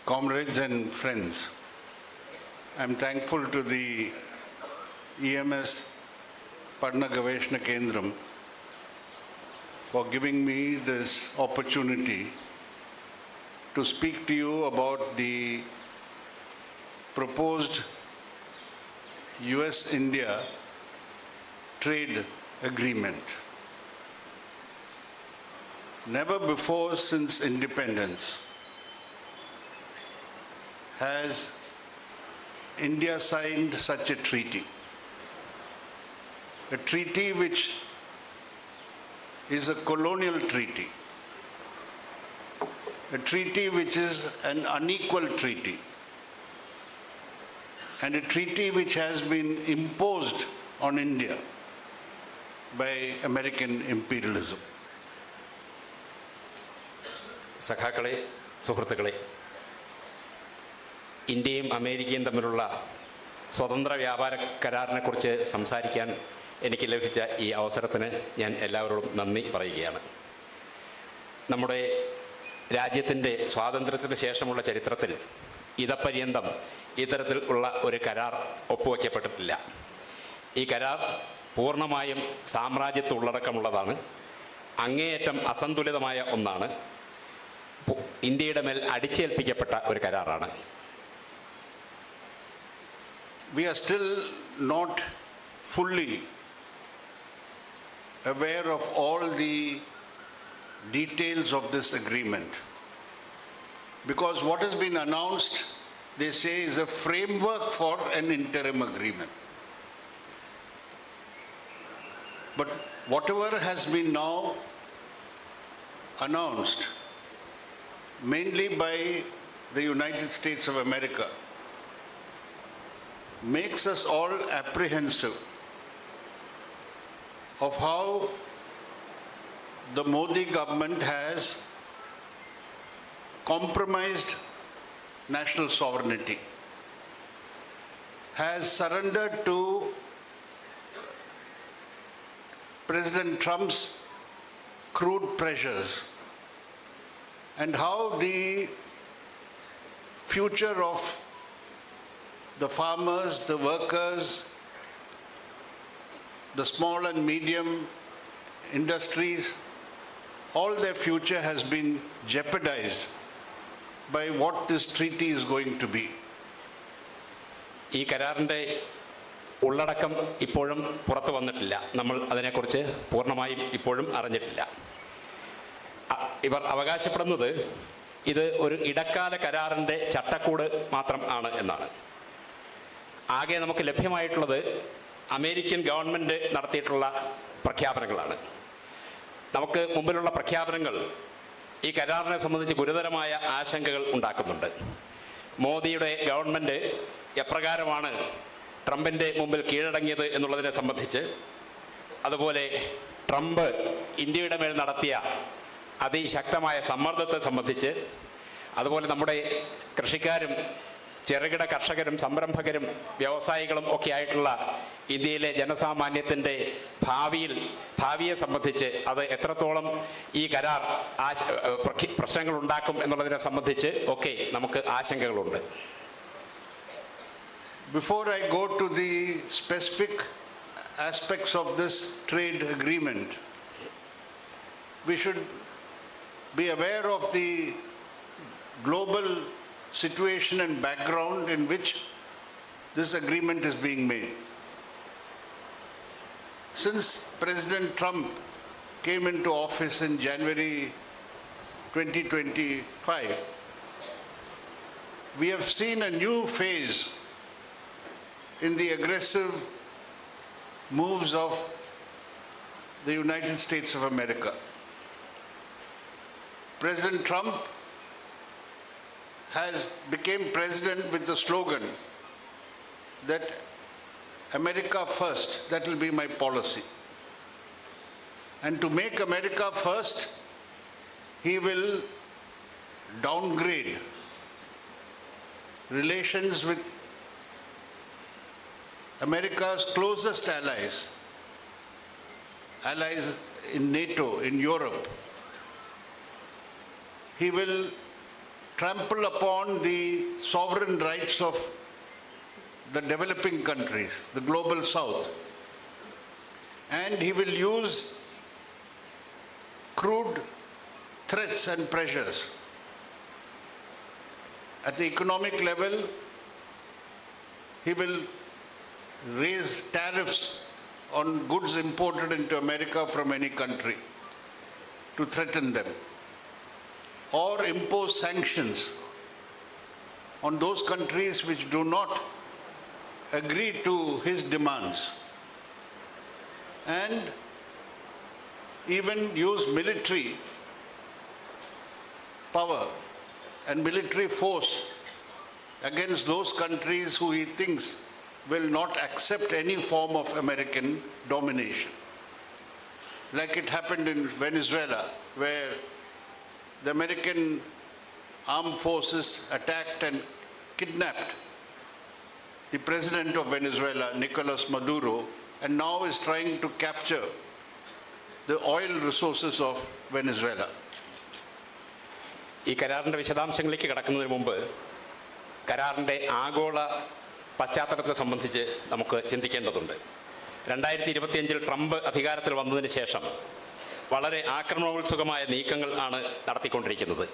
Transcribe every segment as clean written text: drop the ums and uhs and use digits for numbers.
comrades and friends, I'm thankful to the EMS Padna Gaveshna Kendram for giving me this opportunity to speak to you about the proposed US-India trade agreement. Never before since independence has India signed such a treaty which is a colonial treaty, a treaty which is an unequal treaty, and a treaty which has been imposed on India by American imperialism. സഖാക്കളെ, സുഹൃത്തുക്കളെ, ഇന്ത്യയും അമേരിക്കയും തമ്മിലുള്ള സ്വതന്ത്ര വ്യാപാര കരാറിനെക്കുറിച്ച് സംസാരിക്കാൻ എനിക്ക് ലഭിച്ച ഈ അവസരത്തിന് ഞാൻ എല്ലാവരോടും നന്ദി പറയുകയാണ്. നമ്മുടെ രാജ്യത്തിൻ്റെ സ്വാതന്ത്ര്യത്തിന് ശേഷമുള്ള ചരിത്രത്തിൽ ഇതപര്യന്തം ഇത്തരത്തിൽ ഉള്ള ഒരു കരാർ ഒപ്പുവയ്ക്കപ്പെട്ടിട്ടില്ല. ഈ കരാർ പൂർണ്ണമായും സാമ്രാജ്യത്വ ഉള്ളടക്കമുള്ളതാണ്. അങ്ങേയറ്റം അസന്തുലിതമായ ഒന്നാണ്. ഇന്ത്യയുടെ മേൽ അടിച്ചേൽപ്പിക്കപ്പെട്ട ഒരു കരാറാണ്. We are still not fully aware of all the details of this agreement, because what has been announced, they say, is a framework for an interim agreement. But whatever has been now announced, mainly by the United States of America, makes us all apprehensive of how the Modi government has compromised national sovereignty, has surrendered to President Trump's crude pressures, and how the future of the farmers, the workers, the small and medium industries, all their future has been jeopardized by what this treaty is going to be. ഈ കരാറിൻ്റെ ഉള്ളടക്കം ഇപ്പോഴും പുറത്തു വന്നിട്ടില്ല. നമ്മൾ അതിനെക്കുറിച്ച് പൂർണ്ണമായും ഇപ്പോഴും അറിഞ്ഞിട്ടില്ല. ഇവർ അവകാശപ്പെടുന്നത് ഇത് ഒരു ഇടക്കാല കരാറിൻ്റെ ചട്ടക്കൂട് മാത്രം ആണ് എന്നാണ്. ആകെ നമുക്ക് ലഭ്യമായിട്ടുള്ളത് അമേരിക്കൻ ഗവൺമെൻറ് നടത്തിയിട്ടുള്ള പ്രഖ്യാപനങ്ങളാണ്. നമുക്ക് മുമ്പിലുള്ള പ്രഖ്യാപനങ്ങൾ ഈ കരാറിനെ സംബന്ധിച്ച് ഗുരുതരമായ ആശങ്കകൾ ഉണ്ടാക്കുന്നുണ്ട്. മോദിയുടെ ഗവൺമെൻറ് എപ്രകാരമാണ് ട്രംപിൻ്റെ മുമ്പിൽ കീഴടങ്ങിയത് എന്നുള്ളതിനെ സംബന്ധിച്ച്, അതുപോലെ ട്രംപ് ഇന്ത്യയുടെ മേൽ നടത്തിയ അതിശക്തമായ സമ്മർദ്ദത്തെ സംബന്ധിച്ച്, അതുപോലെ നമ്മുടെ കൃഷിക്കാരും ചെറുകിട കർഷകരും സംരംഭകരും വ്യവസായികളും ഒക്കെ ആയിട്ടുള്ള ഇന്ത്യയിലെ ജനസാമാന്യത്തിൻ്റെ ഭാവിയെ സംബന്ധിച്ച് അത് എത്രത്തോളം ഈ കരാർ പ്രശ്നങ്ങൾ ഉണ്ടാക്കും എന്നുള്ളതിനെ സംബന്ധിച്ച് ഒക്കെ നമുക്ക് ആശങ്കകളുണ്ട്. Before I go to the specific aspects of this trade agreement, we should be aware of the global situation and background in which this agreement is being made. Since President Trump came into office in January 2025, we have seen a new phase in the aggressive moves of the United States of America. President Trump became president with the slogan that America first, that will be my policy. And to make America first, he will downgrade relations with America's closest allies in NATO, in Europe. He will trample upon the sovereign rights of the developing countries, the global south. And he will use crude threats and pressures. At the economic level, he will raise tariffs on goods imported into America from any country to threaten them, or impose sanctions on those countries which do not agree to his demands, and even use military power and military force against those countries who he thinks will not accept any form of American domination. Like it happened in Venezuela, where the American armed forces attacked and kidnapped the president of Venezuela, Nicolas Maduro, and now is trying to capture the oil resources of Venezuela. ഈ കരാറിൻ്റെ വിശദാംശങ്ങളിലേക്ക് കടക്കുന്നതിന് മുമ്പ് കരാറിൻ്റെ ആഗോള പശ്ചാത്തലത്തെ സംബന്ധിച്ച് നമുക്ക് ചിന്തിക്കേണ്ടതുണ്ട്. 2025 Trump അധികാരത്തിൽ വന്നതിന് ശേഷം വളരെ ആക്രമണോത്സുകമായ നീക്കങ്ങൾ ആണ് നടത്തിക്കൊണ്ടിരിക്കുന്നത്.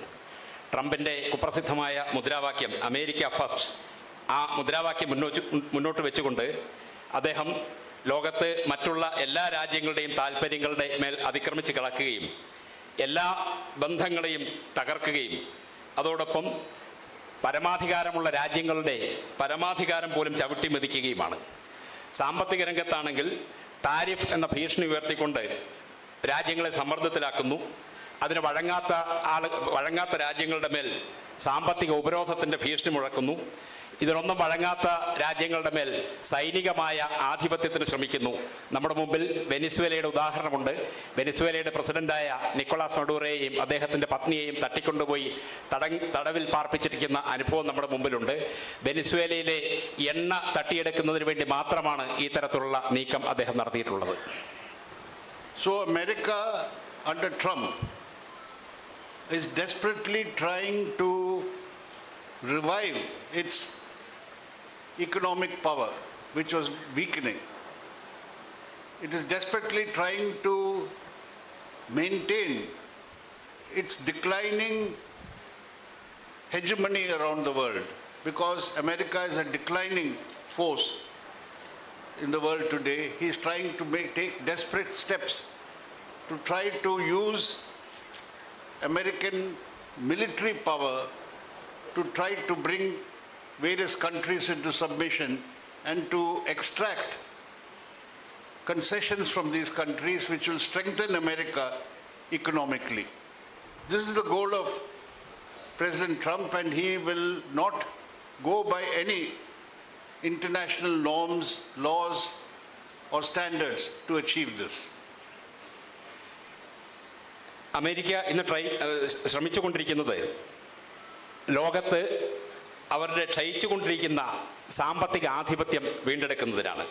ട്രംപിൻ്റെ കുപ്രസിദ്ധമായ മുദ്രാവാക്യം അമേരിക്ക ഫസ്റ്റ്, ആ മുദ്രാവാക്യം മുന്നോട്ട് വെച്ചുകൊണ്ട് അദ്ദേഹം ലോകത്ത് മറ്റുള്ള എല്ലാ രാജ്യങ്ങളുടെയും താല്പര്യങ്ങളുടെ മേൽ അതിക്രമിച്ച് കടക്കുകയും എല്ലാ ബന്ധങ്ങളെയും തകർക്കുകയും അതോടൊപ്പം പരമാധികാരമുള്ള രാജ്യങ്ങളുടെ പരമാധികാരം പോലും ചവിട്ടി മെതിക്കുകയുമാണ്. സാമ്പത്തിക രംഗത്താണെങ്കിൽ താരിഫ് എന്ന ഭീഷണി ഉയർത്തിക്കൊണ്ട് രാജ്യങ്ങളെ സമ്മർദ്ദത്തിലാക്കുന്നു. അതിന് വഴങ്ങാത്ത രാജ്യങ്ങളുടെ മേൽ സാമ്പത്തിക ഉപരോധത്തിൻ്റെ ഭീഷണി മുഴക്കുന്നു. ഇതിനൊന്നും വഴങ്ങാത്ത രാജ്യങ്ങളുടെ മേൽ സൈനികമായ ആധിപത്യത്തിന് ശ്രമിക്കുന്നു. നമ്മുടെ മുമ്പിൽ വെനിസ്വേലയുടെ ഉദാഹരണമുണ്ട്. വെനിസ്വേലയുടെ പ്രസിഡന്റായ നിക്കോളാസ് മഡൂറോയെയും അദ്ദേഹത്തിൻ്റെ പത്നിയെയും തട്ടിക്കൊണ്ടുപോയി തടവിൽ പാർപ്പിച്ചിരിക്കുന്ന അനുഭവം നമ്മുടെ മുമ്പിലുണ്ട്. വെനിസ്വേലയിലെ എണ്ണ തട്ടിയെടുക്കുന്നതിന് വേണ്ടി മാത്രമാണ് ഈ തരത്തിലുള്ള നീക്കം അദ്ദേഹം നടത്തിയിട്ടുള്ളത്. So America under Trump is desperately trying to revive its economic power, which was weakening. It is desperately trying to maintain its declining hegemony around the world, because America is a declining force in the world today. He is trying to take desperate steps to try to use American military power to try to bring various countries into submission and to extract concessions from these countries which will strengthen America economically. This is the goal of President Trump, and he will not go by any international norms, laws, or standards to achieve this. America ഇന്ന് ശ്രമിച്ചുകൊണ്ടിരിക്കുന്നത് ലോകത്ത് അവരുടെ ക്ഷയിച്ചുകൊണ്ടിരിക്കുന്ന സാമ്പത്തിക ആധിപത്യം വീണ്ടെടുക്കുന്നതിനാണ്.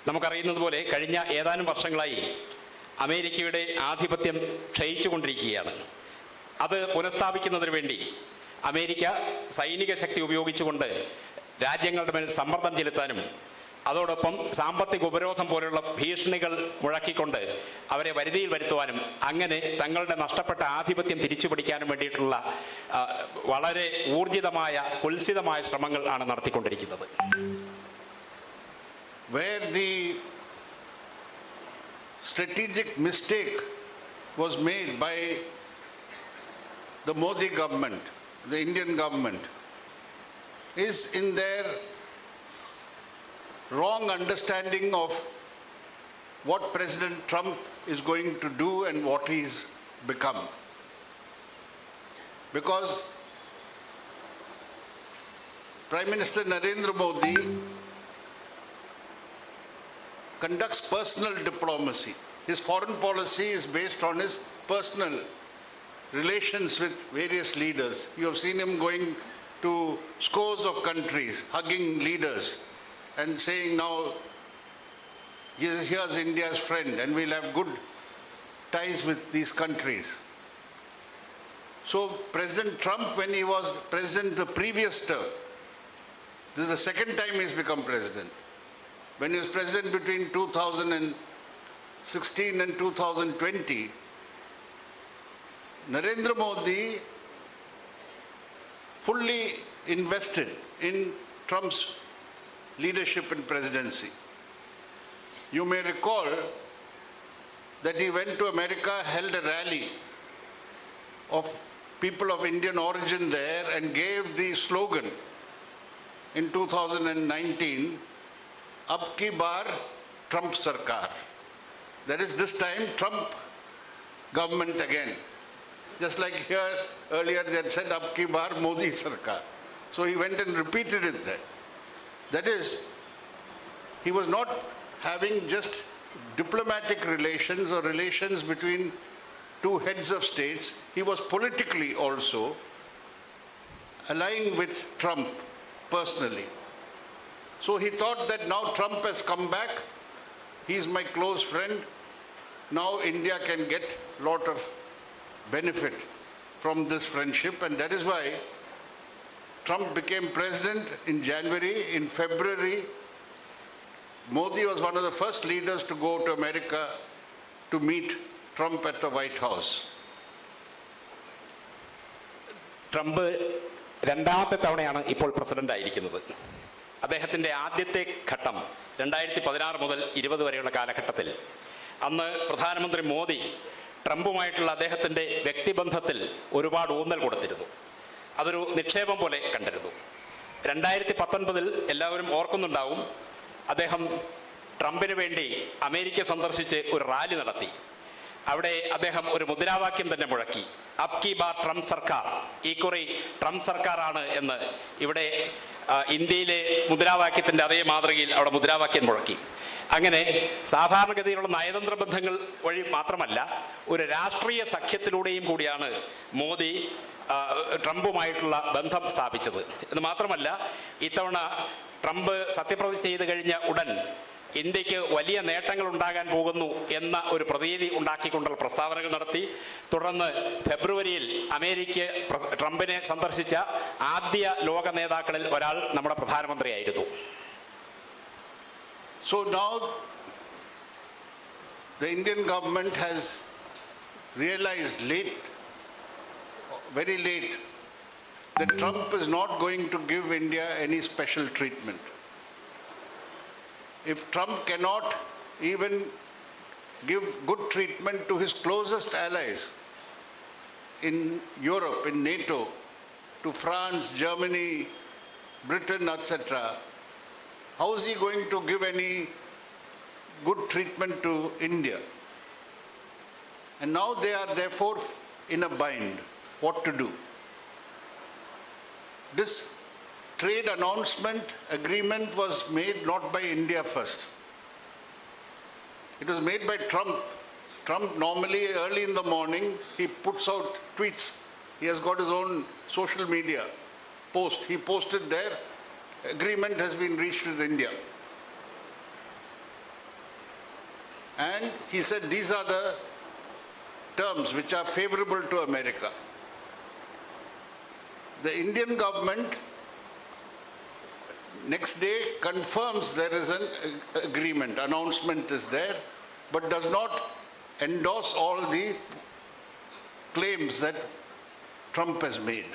നമുക്കറിയുന്നത് പോലെ കഴിഞ്ഞ ഏതാനും വർഷങ്ങളായി അമേരിക്കയുടെ ആധിപത്യം ക്ഷയിച്ചുകൊണ്ടിരിക്കുകയാണ്. അത് പുനഃസ്ഥാപിക്കുന്നതിന് വേണ്ടി അമേരിക്ക സൈനിക ശക്തി ഉപയോഗിച്ചുകൊണ്ട് രാജ്യങ്ങളുടെ മേൽ സമ്മർദ്ദം ചെലുത്താനും അതോടൊപ്പം സാമ്പത്തിക ഉപരോധം പോലുള്ള ഭീഷണികൾ മുഴക്കിക്കൊണ്ട് അവരെ വരുതിയിൽ വരുത്തുവാനും അങ്ങനെ തങ്ങളുടെ നഷ്ടപ്പെട്ട ആധിപത്യം തിരിച്ചുപിടിക്കാനും വേണ്ടിയിട്ടുള്ള വളരെ ഊർജിതമായ കുൽസിതമായ ശ്രമങ്ങൾ ആണ് നടത്തിക്കൊണ്ടിരിക്കുന്നത്. Where the strategic mistake was made by the Modi government, the Indian government, is in their wrong understanding of what President Trump is going to do and what he's become. Because Prime Minister Narendra Modi conducts personal diplomacy. His foreign policy is based on his personal relations with various leaders. You have seen him going to scores of countries, hugging leaders, and saying now, here's India's friend and we'll have good ties with these countries. So President Trump, when he was president the previous term, this is the second time he's become president. When he was president between 2016 and 2020, Narendra Modi fully invested in Trump's leadership and presidency. You may recall that he went to America, held a rally of people of Indian origin there and gave the slogan in 2019, Ab ki baar Trump Sarkar. That is, this time Trump government again. Just like here earlier they had said Ab ki baar Modi Sarkar. So he went and repeated it there. That is, he was not having just diplomatic relations or relations between two heads of states. He was politically also allying with Trump personally. So he thought that now Trump has come back, he's my close friend, now India can get a lot of benefit from this friendship, and that is why Trump became president in January. In February, Modi was one of the first leaders to go to America to meet Trump at the White House. Trump രണ്ടാമത്തെ തവണയാണ് ഇപ്പോൾ president ആയിരിക്കുന്നത്. അദ്ദേഹത്തിൻ്റെ ആദ്യത്തെ ഘട്ടം 2016 മുതൽ 20 വരെയുള്ള കാലഘട്ടത്തിൽ അന്ന് പ്രധാനമന്ത്രി മോദി ട്രംപുമായിട്ടുള്ള അദ്ദേഹത്തിൻ്റെ വ്യക്തിബന്ധത്തിൽ ഒരുപാട് ഊന്നൽ കൊടുത്തിരുന്നു. അതൊരു നിക്ഷേപം പോലെ കണ്ടിരുന്നു. 2019 എല്ലാവരും ഓർക്കുന്നുണ്ടാവും, അദ്ദേഹം ട്രംപിന് വേണ്ടി അമേരിക്ക സന്ദർശിച്ച് ഒരു റാലി നടത്തി. അവിടെ അദ്ദേഹം ഒരു മുദ്രാവാക്യം തന്നെ മുഴക്കി, അബ് കി ബാർ ട്രംപ് സർക്കാർ, ഈ കുറി ട്രംപ് സർക്കാരാണ് എന്ന്. ഇവിടെ ഇന്ത്യയിലെ മുദ്രാവാക്യത്തിൻ്റെ അതേ മാതൃകയിൽ അവിടെ മുദ്രാവാക്യം മുഴക്കി. അങ്ങനെ സാധാരണഗതിയിലുള്ള നയതന്ത്ര ബന്ധങ്ങൾ വഴി മാത്രമല്ല, ഒരു രാഷ്ട്രീയ സഖ്യത്തിലൂടെയും കൂടിയാണ് മോദി ട്രംപുമായിട്ടുള്ള ബന്ധം സ്ഥാപിച്ചത്. എന്ന് മാത്രമല്ല, ഇത്തവണ ട്രംപ് സത്യപ്രതിജ്ഞ ചെയ്ത് കഴിഞ്ഞ ഉടൻ ഇന്ത്യക്ക് വലിയ നേട്ടങ്ങൾ ഉണ്ടാകാൻ പോകുന്നു എന്ന ഒരു പ്രതീതി ഉണ്ടാക്കിക്കൊണ്ടുള്ള പ്രസ്താവനകൾ നടത്തി. തുടർന്ന് ഫെബ്രുവരിയിൽ അമേരിക്ക ട്രംപിനെ സന്ദർശിച്ച ആദ്യ ലോക നേതാക്കളിൽ ഒരാൾ നമ്മുടെ പ്രധാനമന്ത്രിയായിരുന്നു. So now the Indian government has realized very late, that Trump is not going to give India any special treatment. If Trump cannot even give good treatment to his closest allies in Europe, in NATO, to France, Germany, Britain, etc., how is he going to give any good treatment to India? And now they are therefore in a bind. What to do? This trade announcement agreement was made not by India first. It was made by Trump. Trump normally early in the morning, he puts out tweets. He has got his own social media post. He posted there, agreement has been reached with India. And he said these are the terms which are favorable to America. The Indian government next day confirms there is an agreement, announcement is there, but does not endorse all the claims that Trump has made.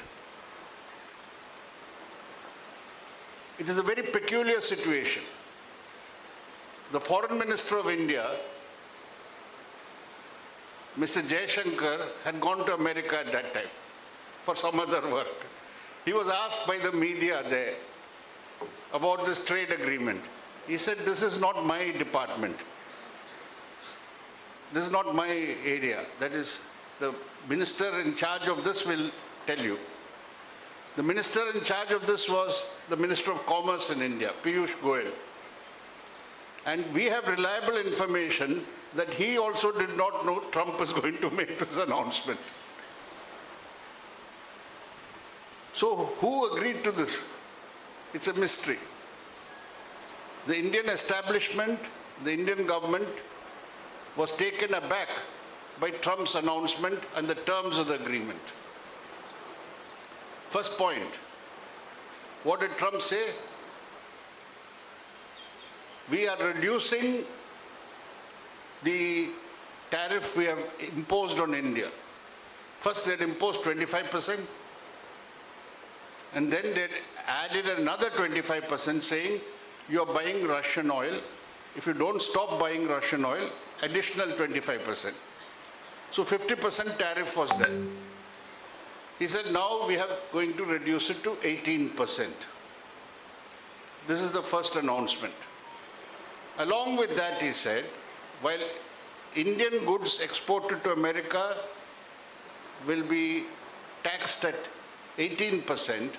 It is a very peculiar situation. The Foreign Minister of India, Mr. Jaishankar, had gone to America at that time for some other work. He was asked by the media there about this trade agreement. He said, this is not my department. This is not my area. That is, the minister in charge of this will tell you. The minister in charge of this was the Minister of Commerce in India, Piyush Goyal. And we have reliable information that he also did not know Trump was going to make this announcement. So who agreed to this? It's a mystery. The Indian establishment, the Indian government was taken aback by Trump's announcement and the terms of the agreement. First point, what did Trump say? We are reducing the tariff we have imposed on India. First they had imposed 25%, and then they added another 25% saying you are buying Russian oil. If you don't stop buying Russian oil, additional 25%. So 50% tariff was there. He said now we are going to reduce it to 18%. This is the first announcement. Along with that, he said, while Indian goods exported to America will be taxed at 18%,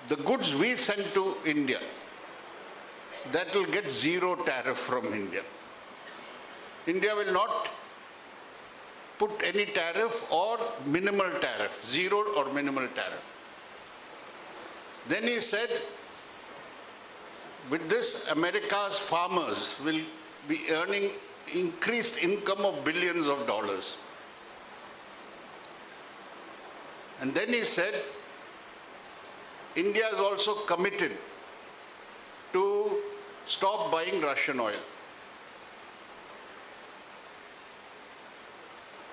the goods we send to India, that will get zero tariff from India. India will not put any tariff or minimal tariff, zero or minimal tariff. Then he said, with this, America's farmers will be earning increased income of billions of dollars. And then he said, India is also committed to stop buying Russian oil.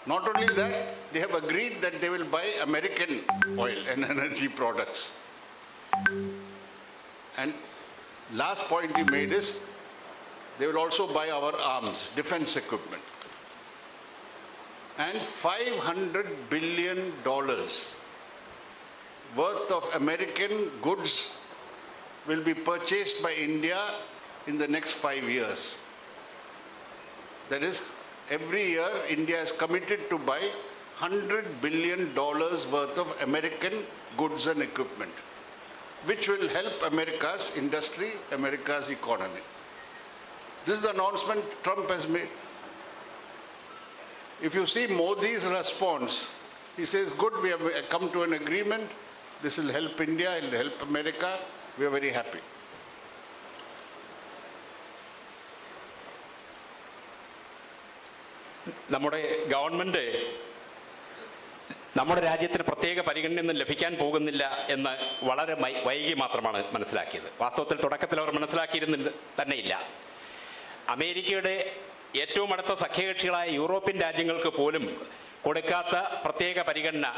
Not only that, they have agreed that they will buy American oil and energy products. And last point he made is, they will also buy our arms, defense equipment. And $500 billion worth of American goods will be purchased by India in the next 5 years. That is, every year India is committed to buy $100 billion worth of American goods and equipment, which will help America's industry, America's economy. This is the announcement Trump has made. If you see Modi's response, he says, good, we have come to an agreement. This will help India, it will help America. We are very happy. നമ്മുടെ government നമ്മുടെ രാജ്യത്തിന് പ്രത്യേക പരിഗണനയൊന്നും ലഭിക്കാൻ പോകുന്നില്ല എന്ന് വളരെ വൈകി മാത്രമാണ് മനസ്സിലാക്കിയത്. വാസ്തവത്തിൽ തുടക്കത്തിൽ അവർ മനസ്സിലാക്കിയിരുന്നില്ല തന്നെയില്ല. അമേരിക്കയുടെ ഏറ്റവും അടുത്ത സഖ്യകക്ഷികളായ യൂറോപ്യൻ രാജ്യങ്ങൾക്ക് പോലും കൊടുക്കാത്ത പ്രത്യേക പരിഗണന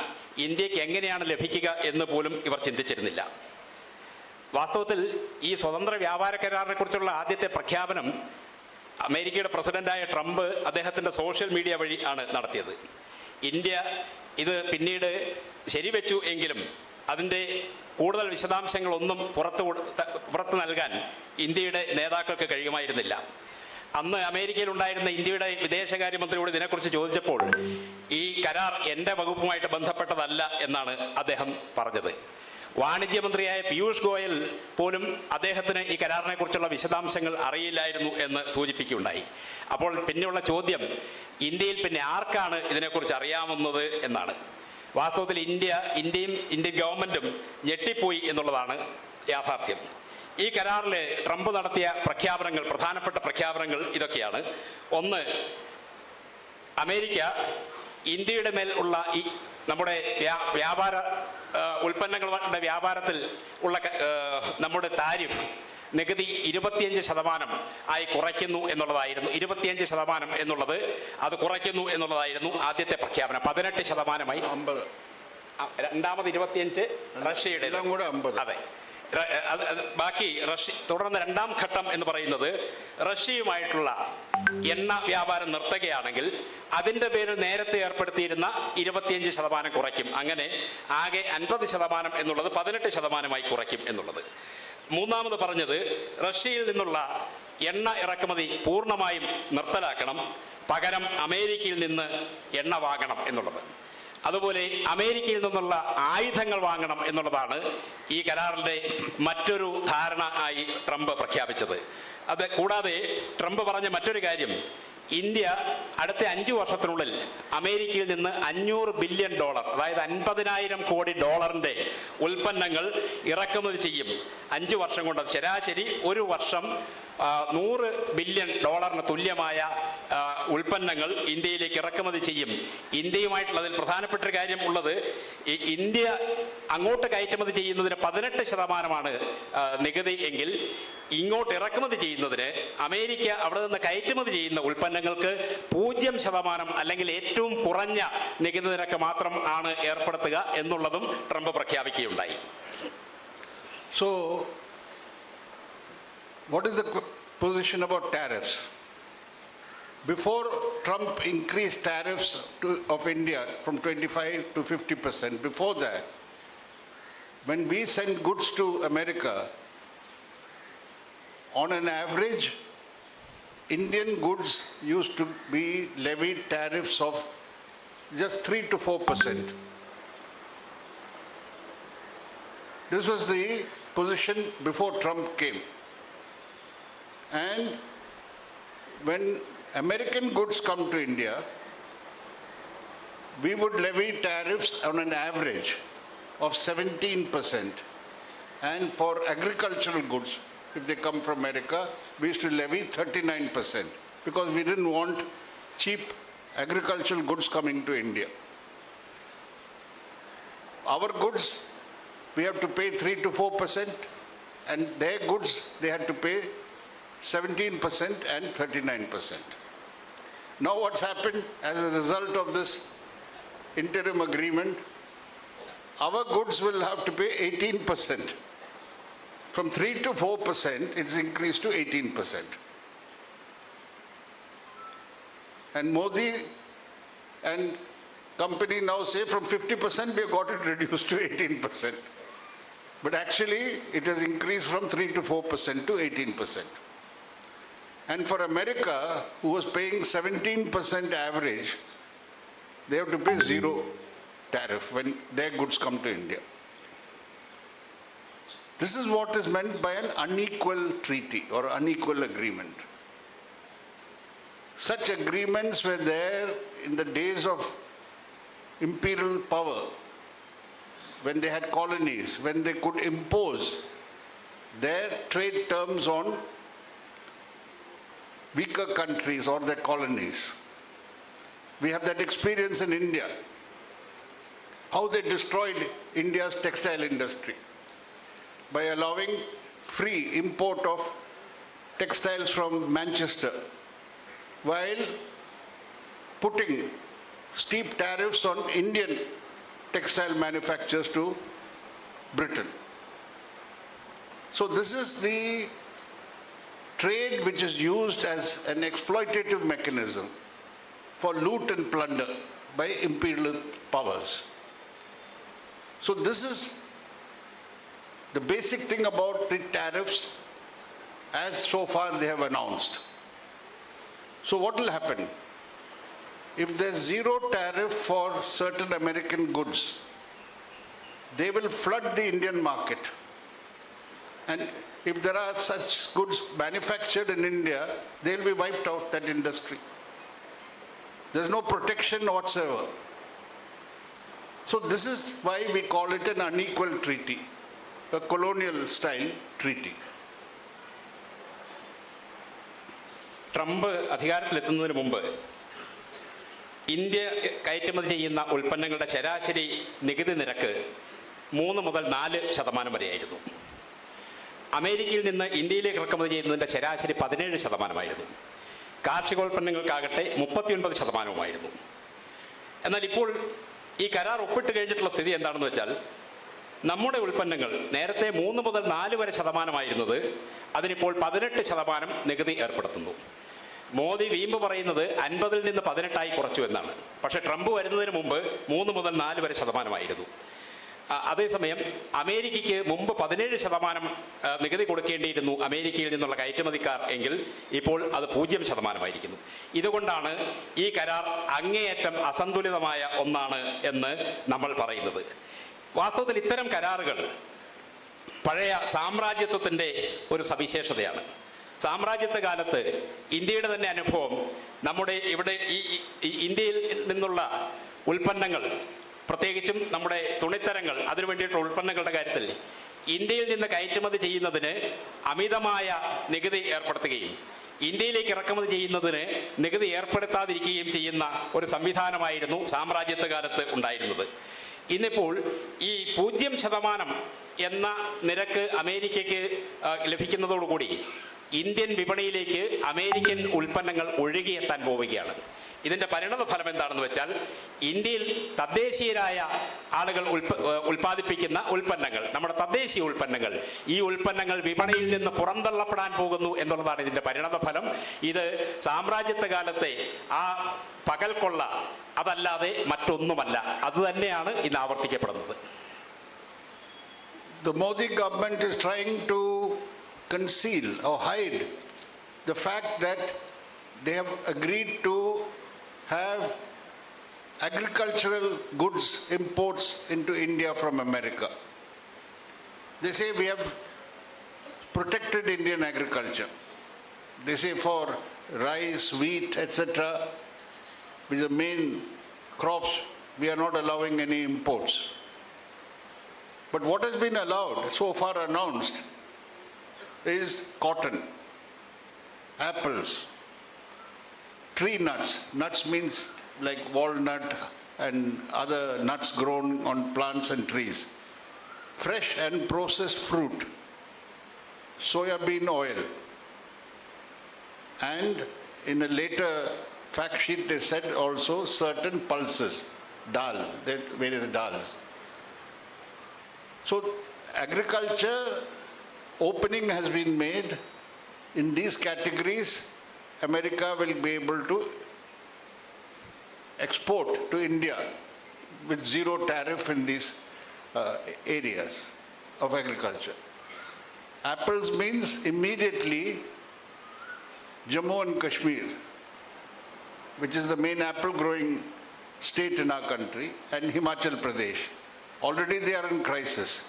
ഇന്ത്യക്ക് എങ്ങനെയാണ് ലഭിക്കുക എന്ന് പോലും ഇവർ ചിന്തിച്ചിരുന്നില്ല. വാസ്തവത്തിൽ ഈ സ്വതന്ത്ര വ്യാപാര കരാറിനെ കുറിച്ചുള്ള ആദ്യത്തെ പ്രഖ്യാപനം അമേരിക്കയുടെ പ്രസിഡന്റായ ട്രംപ് അദ്ദേഹത്തിൻ്റെ സോഷ്യൽ മീഡിയ വഴി ആണ് നടത്തിയത്. ഇന്ത്യ ഇത് പിന്നീട് ശരിവെച്ചു എങ്കിലും അതിൻ്റെ കൂടുതൽ വിശദാംശങ്ങളൊന്നും പുറത്ത് നൽകാൻ ഇന്ത്യയുടെ നേതാക്കൾക്ക് കഴിയുമായിരുന്നില്ല. അന്ന് അമേരിക്കയിലുണ്ടായിരുന്ന ഇന്ത്യയുടെ വിദേശകാര്യമന്ത്രിയോട് ഇതിനെക്കുറിച്ച് ചോദിച്ചപ്പോൾ ഈ കരാർ എൻ്റെ വകുപ്പുമായിട്ട് ബന്ധപ്പെട്ടതല്ല എന്നാണ് അദ്ദേഹം പറഞ്ഞത്. വാണിജ്യമന്ത്രിയായ പീയൂഷ് ഗോയൽ പോലും അദ്ദേഹത്തിന് ഈ കരാറിനെ കുറിച്ചുള്ള വിശദാംശങ്ങൾ അറിയില്ലായിരുന്നു എന്ന് സൂചിപ്പിക്കുകയുണ്ടായി. അപ്പോൾ പിന്നെയുള്ള ചോദ്യം, ഇന്ത്യയിൽ പിന്നെ ആർക്കാണ് ഇതിനെക്കുറിച്ച് അറിയാവുന്നത് എന്നാണ്. വാസ്തവത്തിൽ ഇന്ത്യയും ഇന്ത്യൻ ഗവൺമെൻറ്റും ഞെട്ടിപ്പോയി എന്നുള്ളതാണ് യാഥാർത്ഥ്യം. ഈ കരാറിൽ ട്രംപ് നടത്തിയ പ്രഖ്യാപനങ്ങൾ, പ്രധാനപ്പെട്ട പ്രഖ്യാപനങ്ങൾ ഇതൊക്കെയാണ്. ഒന്ന്, അമേരിക്ക ഇന്ത്യയുടെ മേൽ ഉള്ള ഈ നമ്മുടെ വ്യാപാര ഉൽപ്പന്നങ്ങളുടെ വ്യാപാരത്തിൽ ഉള്ള നമ്മുടെ താരിഫ് നികുതി 25% ആയി കുറയ്ക്കുന്നു എന്നുള്ളതായിരുന്നു. 25% എന്നുള്ളത് അത് കുറയ്ക്കുന്നു എന്നുള്ളതായിരുന്നു ആദ്യത്തെ പ്രഖ്യാപനം. 18%ആയി 50. രണ്ടാമത് 25 റഷ്യയുടെ കൂടെ 50. അതെ, ബാക്കി തുടർന്ന് രണ്ടാം ഘട്ടം എന്ന് പറയുന്നത് റഷ്യയുമായിട്ടുള്ള എണ്ണ വ്യാപാരം നിർത്തുകയാണെങ്കിൽ അതിൻ്റെ പേരിൽ നേരത്തെ ഏർപ്പെടുത്തിയിരുന്ന 25% കുറയ്ക്കും. അങ്ങനെ ആകെ 50% എന്നുള്ളത് 18%ആയി കുറയ്ക്കും എന്നുള്ളത്. മൂന്നാമത് പറഞ്ഞത് റഷ്യയിൽ നിന്നുള്ള എണ്ണ ഇറക്കുമതി പൂർണ്ണമായും നിർത്തലാക്കണം, പകരം അമേരിക്കയിൽ നിന്ന് എണ്ണ വാങ്ങണം എന്നുള്ളത്. അതുപോലെ അമേരിക്കയിൽ നിന്നുള്ള ആയുധങ്ങൾ വാങ്ങണം എന്നുള്ളതാണ് ഈ കരാറിൻ്റെ മറ്റൊരു ധാരണ ആയി ട്രംപ് പ്രഖ്യാപിച്ചത്. അത് കൂടാതെ ട്രംപ് പറഞ്ഞ മറ്റൊരു കാര്യം, ഇന്ത്യ അടുത്ത 5 വർഷത്തിനുള്ളിൽ അമേരിക്കയിൽ നിന്ന് $500 ബില്യൺ, അതായത് 50,000 കോടി ഡോളറിൻ്റെ ഉൽപ്പന്നങ്ങൾ ഇറക്കുമതി ചെയ്യും. 5 വർഷം കൊണ്ട് ശരാശരി ഒരു വർഷം $100 ബില്യൺ തുല്യമായ ഉൽപ്പന്നങ്ങൾ ഇന്ത്യയിലേക്ക് ഇറക്കുമതി ചെയ്യും. ഇന്ത്യയുമായിട്ടുള്ളതിൽ പ്രധാനപ്പെട്ട ഒരു കാര്യം ഉള്ളത്, ഇന്ത്യ അങ്ങോട്ട് കയറ്റുമതി ചെയ്യുന്നതിന് 18% നികുതി എങ്കിൽ ഇങ്ങോട്ട് ഇറക്കുമതി ചെയ്യുന്നതിന് അമേരിക്ക അവിടെ നിന്ന് കയറ്റുമതി ചെയ്യുന്ന ഉൽപ്പന്നങ്ങൾക്ക് 0% അല്ലെങ്കിൽ ഏറ്റവും കുറഞ്ഞ നികുതി നിരക്ക് മാത്രം ആണ് ഏർപ്പെടുത്തുക എന്നുള്ളതും Trump പ്രഖ്യാപിക്കുകയുണ്ടായി. So, what is the position about tariffs? Before Trump increased tariffs of India from 25 to 50%, before that, when we send goods to America, on an average, Indian goods used to be levied tariffs of just 3 to 4%. This was the position before Trump came. And when American goods come to India, we would levy tariffs on an average of 17%. And for agricultural goods, if they come from America, we used to levy 39% because we didn't want cheap agricultural goods coming to India. Our goods, we have to pay 3 to 4%, and their goods, they had to pay 17% and 39%. Now what's happened as a result of this interim agreement, our goods will have to pay 18%. From 3 to 4%, it's increased to 18%. And Modi and company now say from 50% we have got it reduced to 18%. But actually, it has increased from 3 to 4% to 18%. And for America, who was paying 17% average, they have to pay 0 tariff when their goods come to India. This is what is meant by an unequal treaty or unequal agreement. Such agreements were there in the days of imperial power, when they had colonies, when they could impose their trade terms on weaker countries or their colonies. We have that experience in India, how they destroyed India's textile industry by allowing free import of textiles from Manchester, while putting steep tariffs on Indian textile manufacturers to Britain. So this is the trade which is used as an exploitative mechanism for loot and plunder by imperial powers. So this is the basic thing about the tariffs as so far they have announced. So what will happen? If there's 0 tariff for certain American goods, they will flood the Indian market. And if there are such goods manufactured in India, they'll be wiped out, that industry. There's no protection whatsoever. So this is why we call it an unequal treaty, a colonial style treaty. Trump അധികാരത്തിലെത്തുന്നതിന് മുമ്പ് India കയറ്റുമതി ചെയ്യുന്ന ഉൽപ്പന്നങ്ങളുടെ ശരാശരി നികുതി നിരക്ക് 3 മുതൽ 4% വരെയായിരുന്നു. അമേരിക്കയിൽ നിന്ന് ഇന്ത്യയിലേക്ക് ഇറക്കുമതി ചെയ്യുന്നതിൻ്റെ ശരാശരി 17%. കാർഷികോൽപ്പന്നങ്ങൾക്കാകട്ടെ 39%. എന്നാൽ ഇപ്പോൾ ഈ കരാർ ഒപ്പിട്ട് കഴിഞ്ഞിട്ടുള്ള സ്ഥിതി എന്താണെന്ന് വെച്ചാൽ, നമ്മുടെ ഉൽപ്പന്നങ്ങൾ നേരത്തെ 3 മുതൽ 4 വരെ ശതമാനമായിരുന്നത് അതിനിപ്പോൾ 18% നികുതി ഏർപ്പെടുത്തുന്നു. മോദി വീമ്പ് പറയുന്നത് 50-ൽ നിന്ന് 18 കുറച്ചു എന്നാണ്. പക്ഷേ ട്രംപ് വരുന്നതിന് മുമ്പ് 3 മുതൽ 4 വരെ ശതമാനമായിരുന്നു. അതേസമയം അമേരിക്കയ്ക്ക് മുമ്പ് 17% നികുതി കൊടുക്കേണ്ടിയിരുന്നു അമേരിക്കയിൽ നിന്നുള്ള കയറ്റുമതിക്കാർ എങ്കിൽ ഇപ്പോൾ അത് 0% ഇതുകൊണ്ടാണ് ഈ കരാർ അങ്ങേയറ്റം അസന്തുലിതമായ ഒന്നാണ് എന്ന് നമ്മൾ പറയുന്നത്. വാസ്തവത്തിൽ ഇത്തരം കരാറുകൾ പഴയ സാമ്രാജ്യത്വത്തിൻ്റെ ഒരു സവിശേഷതയാണ്. സാമ്രാജ്യത്വ കാലത്ത് ഇന്ത്യയുടെ തന്നെ അനുഭവം, നമ്മുടെ ഇവിടെ ഈ ഇന്ത്യയിൽ നിന്നുള്ള ഉൽപ്പന്നങ്ങൾ, പ്രത്യേകിച്ചും നമ്മുടെ തുണിത്തരങ്ങൾ, അതിനു വേണ്ടിയിട്ടുള്ള ഉൽപ്പന്നങ്ങളുടെ കാര്യത്തിൽ ഇന്ത്യയിൽ നിന്ന് കയറ്റുമതി ചെയ്യുന്നതിന് അമിതമായ നികുതി ഏർപ്പെടുത്തുകയും ഇന്ത്യയിലേക്ക് ഇറക്കുമതി ചെയ്യുന്നതിന് നികുതി ഏർപ്പെടുത്താതിരിക്കുകയും ചെയ്യുന്ന ഒരു സംവിധാനമായിരുന്നു സാമ്രാജ്യത്വ കാലത്ത് ഉണ്ടായിരുന്നത്. ഇന്നിപ്പോൾ ഈ 0% എന്ന നിരക്ക് അമേരിക്കയ്ക്ക് ലഭിക്കുന്നതോടുകൂടി ഇന്ത്യൻ വിപണിയിലേക്ക് അമേരിക്കൻ ഉൽപ്പന്നങ്ങൾ ഒഴുകിയെത്താൻ പോവുകയാണ്. ഇതിൻ്റെ പരിണത ഫലം എന്താണെന്ന് വെച്ചാൽ ഇന്ത്യയിൽ തദ്ദേശീയരായ ആളുകൾ ഉൽപ്പാദിപ്പിക്കുന്ന ഉൽപ്പന്നങ്ങൾ, നമ്മുടെ തദ്ദേശീയ ഉൽപ്പന്നങ്ങൾ, ഈ ഉൽപ്പന്നങ്ങൾ വിപണിയിൽ നിന്ന് പുറന്തള്ളപ്പെടാൻ പോകുന്നു എന്നുള്ളതാണ് ഇതിൻ്റെ പരിണത ഫലം. ഇത് സാമ്രാജ്യത്വ കാലത്തെ ആ പകൽക്കൊള്ള അതല്ലാതെ മറ്റൊന്നുമല്ല. അതുതന്നെയാണ് ഇന്ന് ആവർത്തിക്കപ്പെടുന്നത്. The Modi government is trying to conceal or hide the fact that they have agreed to have agricultural goods imports into India from America. They say we have protected Indian agriculture. They say for rice, wheat, etc., which are the main crops, we are not allowing any imports. But what has been allowed, so far announced, is cotton, apples, tree nuts. Nuts means like walnut and other nuts grown on plants and trees. Fresh and processed fruit, soya bean oil. And in a later fact sheet they said also certain pulses, dal, various dals. So agriculture opening has been made. In these categories, America will be able to export to India with zero tariff in these areas of agriculture. Apples means immediately Jammu and Kashmir, which is the main apple growing state in our country, and Himachal Pradesh. Already they are in crisis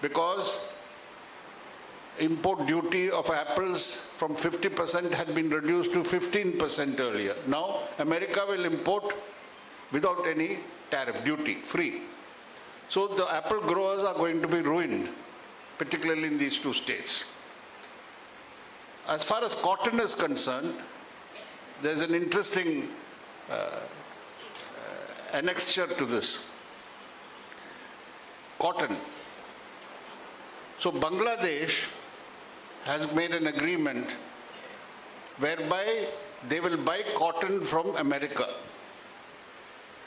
because import duty of apples from 50% had been reduced to 15% earlier. Now America will import without any tariff, duty free. So the apple growers are going to be ruined, particularly in these two states. As far as cotton is concerned, there's an interesting annexure to this. Cotton. So Bangladesh has made an agreement whereby they will buy cotton from America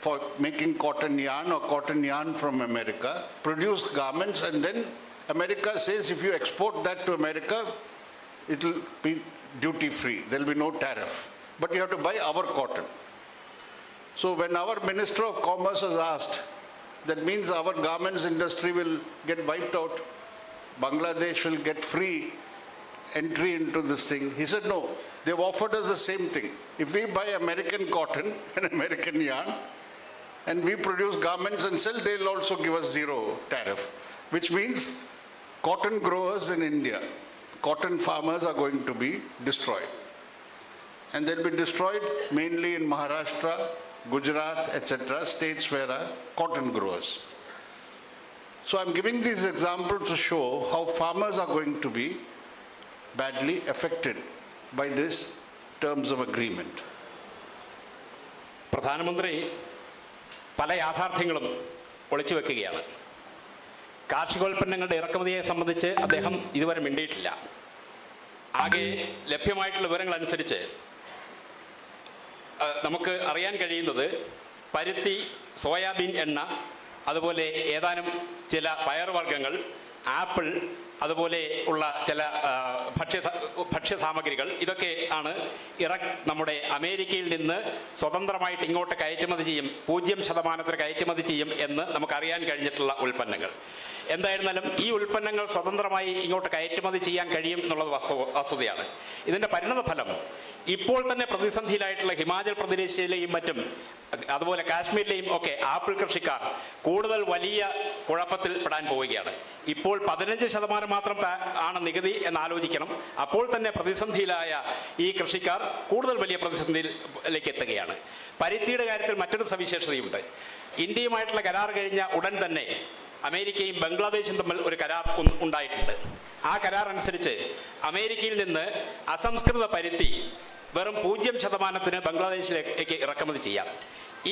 for making cotton yarn or cotton yarn from America, produce garments, and then America says if you export that to America, it will be duty free. There will be no tariff. But you have to buy our cotton. So when our Minister of Commerce was asked, that means our garments industry will get wiped out, Bangladesh will get free entry into this thing. He said, no, they've offered us the same thing. If we buy American cotton and American yarn, and we produce garments and sell, they'll also give us zero tariff, which means cotton growers in India, cotton farmers are going to be destroyed. And they'll be destroyed mainly in Maharashtra, Gujarat, etc., states where are cotton growers. So I'm giving these examples to show how farmers are going to be badly affected by this terms of agreement. പ്രധാനമന്ത്രി പല യാഥാർത്ഥ്യങ്ങളും ഒളിച്ചു വെക്കുകയാണ്. കാർഷികോൽപ്പന്നങ്ങളുടെ ഇറക്കുമതിയെ സംബന്ധിച്ച് അദ്ദേഹം ഇതുവരെ മിണ്ടിയിട്ടില്ല. ആകെ ലഭ്യമായിട്ടുള്ള വിവരങ്ങൾ അനുസരിച്ച് നമുക്ക് അറിയാൻ കഴിയുന്നത് പരുത്തി, സോയാബീൻ എണ്ണ, അതുപോലെ ഏതാനും ചില പയർവർഗ്ഗങ്ങൾ, ആപ്പിൾ, അതുപോലെ ഉള്ള ചില ഭക്ഷ്യസാമഗ്രികൾ, ഇതൊക്കെ ആണ് നമ്മുടെ അമേരിക്കയിൽ നിന്ന് സ്വതന്ത്രമായിട്ട് ഇങ്ങോട്ട് കയറ്റുമതി ചെയ്യും, 0% കയറ്റുമതി ചെയ്യും എന്ന് നമുക്കറിയാൻ കഴിഞ്ഞിട്ടുള്ള ഉൽപ്പന്നങ്ങൾ. എന്തായിരുന്നാലും ഈ ഉൽപ്പന്നങ്ങൾ സ്വതന്ത്രമായി ഇങ്ങോട്ട് കയറ്റുമതി ചെയ്യാൻ കഴിയും എന്നുള്ളത് വസ്തുതയാണ്. ഇതിൻ്റെ പരിണത ഫലം ഇപ്പോൾ തന്നെ പ്രതിസന്ധിയിലായിട്ടുള്ള ഹിമാചൽ പ്രദേശിലെയും മറ്റും അതുപോലെ കാശ്മീരിലെയും ഒക്കെ ആപ്പിൾ കൃഷിക്കാർ കൂടുതൽ വലിയ കുഴപ്പത്തിൽ പെടാൻ പോവുകയാണ്. ഇപ്പോൾ 15% മാത്രം ആണ് നികുതി എന്നാലോചിക്കണം. അപ്പോൾ തന്നെ പ്രതിസന്ധിയിലായ ഈ കൃഷിക്കാർ കൂടുതൽ വലിയ പ്രതിസന്ധിയിലേക്ക് എത്തുകയാണ്. പരുത്തിയുടെ കാര്യത്തിൽ മറ്റൊരു സവിശേഷതയുണ്ട്. ഇന്ത്യയുമായിട്ടുള്ള കരാർ കഴിഞ്ഞ ഉടൻ തന്നെ അമേരിക്കയും ബംഗ്ലാദേശും തമ്മിൽ ഒരു കരാർ ഉണ്ടായിട്ടുണ്ട്. ആ കരാർ അനുസരിച്ച് അമേരിക്കയിൽ നിന്ന് അസംസ്കൃത പരുത്തി വെറും 0% ബംഗ്ലാദേശിലേക്ക് ഇറക്കുമതി ചെയ്യാം.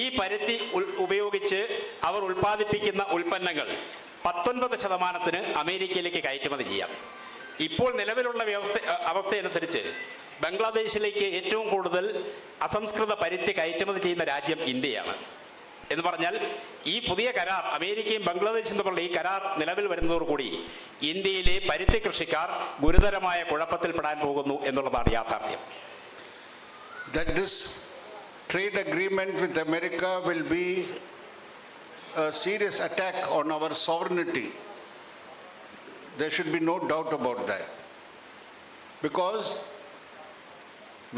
ഈ പരുത്തി ഉപയോഗിച്ച് അവർ ഉൽപ്പാദിപ്പിക്കുന്ന ഉൽപ്പന്നങ്ങൾ 19% അമേരിക്കയിലേക്ക് കയറ്റുമതി ചെയ്യാം. ഇപ്പോൾ നിലവിലുള്ള അവസ്ഥയനുസരിച്ച് ബംഗ്ലാദേശിലേക്ക് ഏറ്റവും കൂടുതൽ അസംസ്കൃത പരുത്തി കയറ്റുമതി ചെയ്യുന്ന രാജ്യം ഇന്ത്യയാണ്. എന്ന് പറഞ്ഞാൽ ഈ പുതിയ കരാർ അമേരിക്കയും ബംഗ്ലാദേശും തമ്മിലുള്ള ഈ കരാർ നിലവിൽ വരുന്നതോടുകൂടി ഇന്ത്യയിലെ പരുത്തി കൃഷിക്കാർ ഗുരുതരമായ കുഴപ്പത്തിൽപ്പെടാൻ പോകുന്നു എന്നുള്ളതാണ് യാഥാർത്ഥ്യം. That this trade agreement with America will be a serious attack on our sovereignty. There should be no doubt about that. Because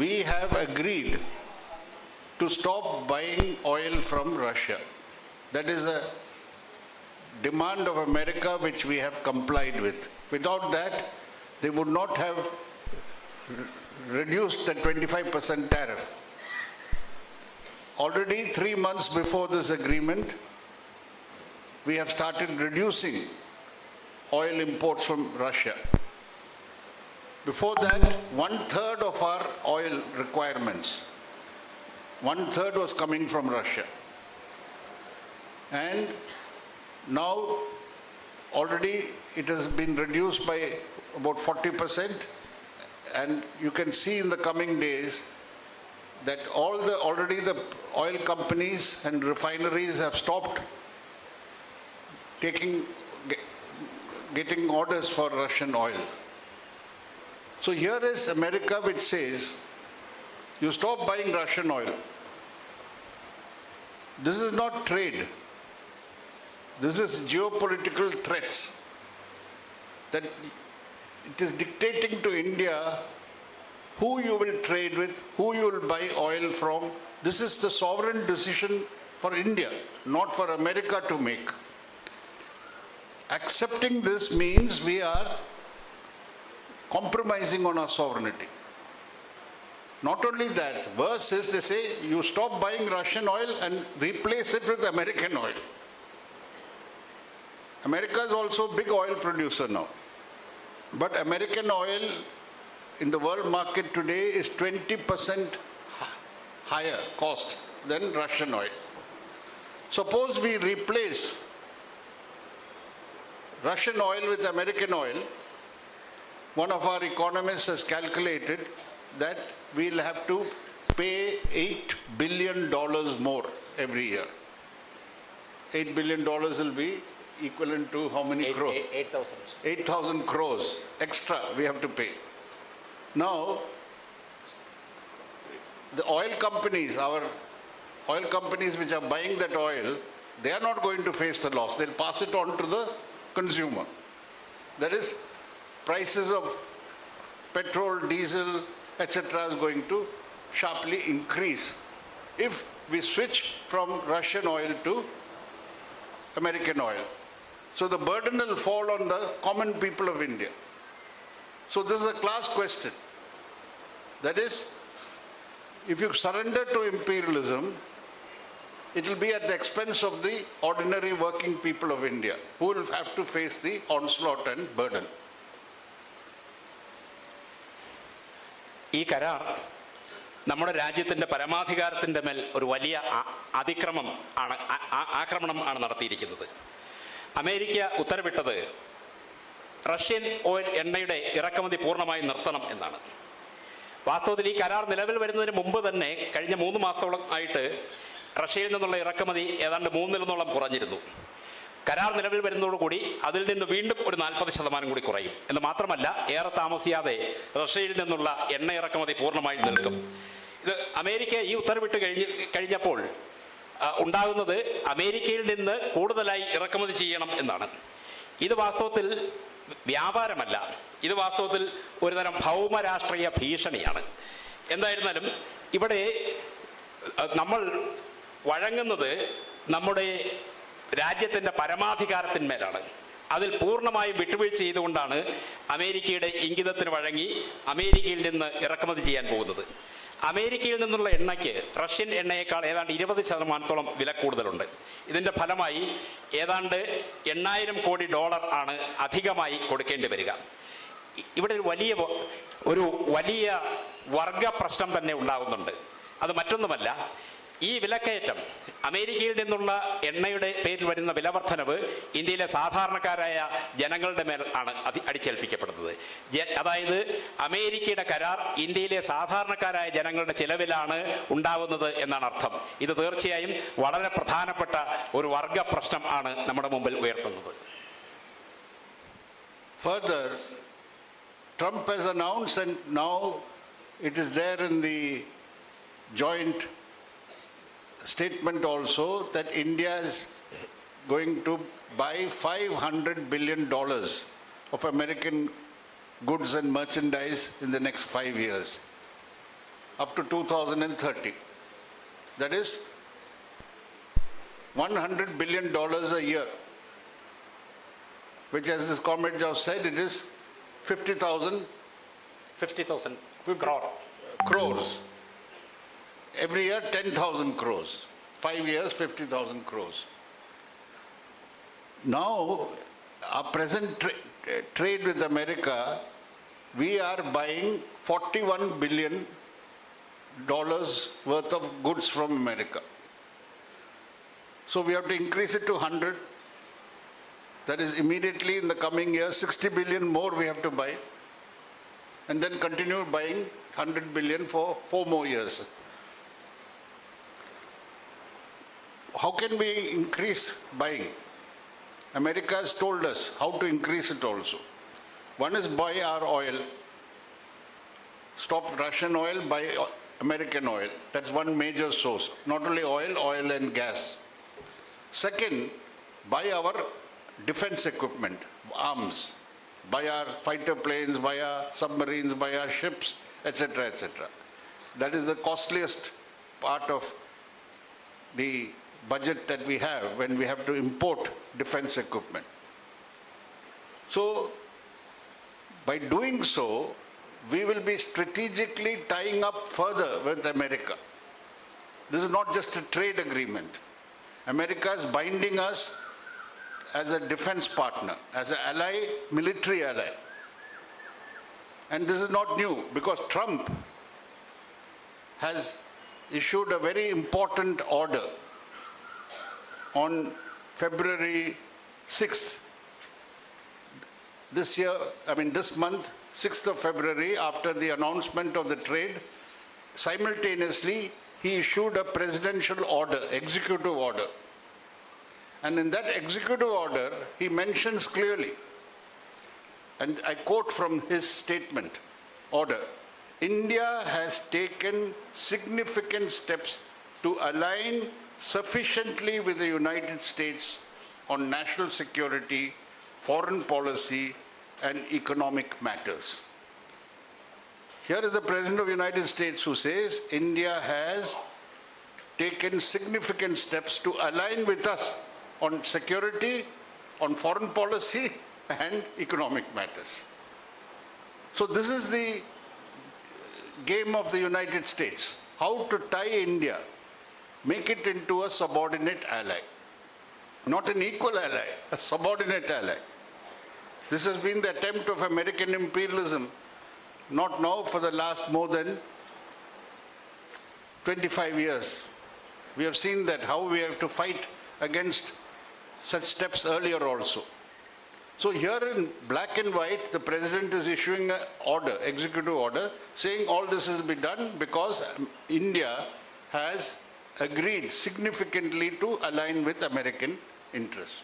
we have agreed to stop buying oil from Russia. That is a demand of America which we have complied with. Without that, they would not have reduced the 25% tariff. Already 3 months before this agreement, we have started reducing oil imports from Russia. Before that, 1/3 of our oil requirements, 1/3 was coming from Russia. And now already it has been reduced by about 40%. And you can see in the coming days that already the oil companies and refineries have stopped getting orders for Russian oil. So here is America which says, you stop buying Russian oil. This is not trade. This is geopolitical threats that it is dictating to India who you will trade with, who you will buy oil from. This is the sovereign decision for India, not for America to make. Accepting this means we are compromising on our sovereignty. Not only that, worse is they say you stop buying Russian oil and replace it with American oil. America is also a big oil producer now. But American oil in the world market today is 20% higher cost than Russian oil. Suppose we replace Russian oil with American oil, one of our economists has calculated that we'll have to pay $8 billion more every year. $8 billion will be equivalent to how many crores? 8,000. 8,000 crores extra we have to pay. Now, the oil companies, our oil companies which are buying that oil, they are not going to face the loss. They'll pass it on to the consumer. That is, prices of petrol, diesel, etc. is going to sharply increase if we switch from Russian oil to American oil. So the burden will fall on the common people of India. So this is a class question. That is, if you surrender to imperialism, it will be at the expense of the ordinary working people of India, who will have to face the onslaught and burden. ഈ കരാർ നമ്മുടെ രാജ്യത്തിൻ്റെ പരമാധികാരത്തിൻ്റെ മേൽ ഒരു വലിയ ആക്രമണം ആണ് നടത്തിയിരിക്കുന്നത്. അമേരിക്ക ഉത്തരവിട്ടത് റഷ്യൻ ഓയിൽ എണ്ണയുടെ ഇറക്കുമതി പൂർണ്ണമായി നിർത്തണം എന്നാണ്. വാസ്തവത്തിൽ ഈ കരാർ നിലവിൽ വരുന്നതിന് മുമ്പ് തന്നെ കഴിഞ്ഞ 3 മാസത്തോളം ആയിട്ട് റഷ്യയിൽ നിന്നുള്ള ഇറക്കുമതി ഏതാണ്ട് 3% കുറഞ്ഞിരുന്നു. കരാർ നിലവിൽ വരുന്നതോടുകൂടി അതിൽ നിന്ന് വീണ്ടും ഒരു 40% കൂടി കുറയും. എന്ന് മാത്രമല്ല, ഏറെ താമസിയാതെ റഷ്യയിൽ നിന്നുള്ള എണ്ണ ഇറക്കുമതി പൂർണ്ണമായി നിൽക്കും. ഇത് അമേരിക്ക ഈ ഉത്തരവിട്ട് കഴിഞ്ഞപ്പോൾ ഉണ്ടാകുന്നത് അമേരിക്കയിൽ നിന്ന് കൂടുതലായി ഇറക്കുമതി ചെയ്യണം എന്നാണ്. ഇത് വാസ്തവത്തിൽ വ്യാപാരമല്ല, ഇത് വാസ്തവത്തിൽ ഒരുതരം ഭൗമരാഷ്ട്രീയ ഭീഷണിയാണ്. എന്തായിരുന്നാലും ഇവിടെ നമ്മൾ വഴങ്ങുന്നത് നമ്മുടെ രാജ്യത്തിൻ്റെ പരമാധികാരത്തിന്മേലാണ്. അതിൽ പൂർണ്ണമായും വിട്ടുവീഴ്ച ചെയ്തുകൊണ്ടാണ് അമേരിക്കയുടെ ഇംഗിതത്തിന് വഴങ്ങി അമേരിക്കയിൽ നിന്ന് ഇറക്കുമതി ചെയ്യാൻ പോകുന്നത്. അമേരിക്കയിൽ നിന്നുള്ള എണ്ണയ്ക്ക് റഷ്യൻ എണ്ണയേക്കാൾ ഏതാണ്ട് 20% വില കൂടുതലുണ്ട്. ഇതിൻ്റെ ഫലമായി ഏതാണ്ട് $8,000 കോടി ആണ് അധികമായി കൊടുക്കേണ്ടി വരിക. ഇവിടെ ഒരു വലിയ വർഗ പ്രശ്നം തന്നെ ഉണ്ടാകുന്നുണ്ട്. അത് മറ്റൊന്നുമല്ല, ഈ വിലക്കയറ്റം, അമേരിക്കയിൽ നിന്നുള്ള എണ്ണയുടെ പേരിൽ വരുന്ന വിലവർദ്ധനവ് ഇന്ത്യയിലെ സാധാരണക്കാരായ ജനങ്ങളുടെ മേൽ ആണ് അടിച്ചേൽപ്പിക്കപ്പെടുന്നത്. അതായത് അമേരിക്കയുടെ കരാർ ഇന്ത്യയിലെ സാധാരണക്കാരായ ജനങ്ങളുടെ ചിലവിലാണ് ഉണ്ടാവുന്നത് എന്നാണ് അർത്ഥം. ഇത് തീർച്ചയായും വളരെ പ്രധാനപ്പെട്ട ഒരു വർഗ പ്രശ്നം ആണ് നമ്മുടെ മുമ്പിൽ ഉയർത്തുന്നത്. Further, Trump has announced, and now it is there in the joint statement also, that India is going to buy $500 billion of American goods and merchandise in the next 5 years, up to 2030. That is $100 billion a year, which, as this comrade just said, it is 50,000 crores. Every year 10,000 crores. 5 years 50,000 crores. Now, our present trade with America, we are buying $41 billion worth of goods from America. So we have to increase it to 100. That is immediately in the coming year, 60 billion more we have to buy. And then continue buying 100 billion for 4 more years. How can we increase buying? America has told us how to increase it also. One is buy our oil. Stop Russian oil, buy American oil. That's one major source. Not only oil, oil and gas. Second, buy our defense equipment, arms. Buy our fighter planes, buy our submarines, buy our ships, etc., etc. That is the costliest part of the budget that we have when we have to import defense equipment. So, by doing so, we will be strategically tying up further with America. This is not just a trade agreement. America is binding us as a defense partner, as an ally, military ally. And this is not new, because Trump has issued a very important order on February 6th. This month, 6th of February, after the announcement of the trade, simultaneously he issued a presidential order, executive order. And in that executive order, he mentions clearly, and I quote from his statement, order, India has taken significant steps to align sufficiently with the United States on national security, foreign policy, and economic matters. Here is the President of the United States who says India has taken significant steps to align with us on security, on foreign policy, and economic matters. So this is the game of the United States. How to tie India, make it into a subordinate ally. Not an equal ally, a subordinate ally. This has been the attempt of American imperialism, not now, for the last more than 25 years. We have seen that, how we have to fight against such steps earlier also. So here in black and white, the President is issuing an order, executive order, saying all this will be done because India has agreed significantly to align with American interests.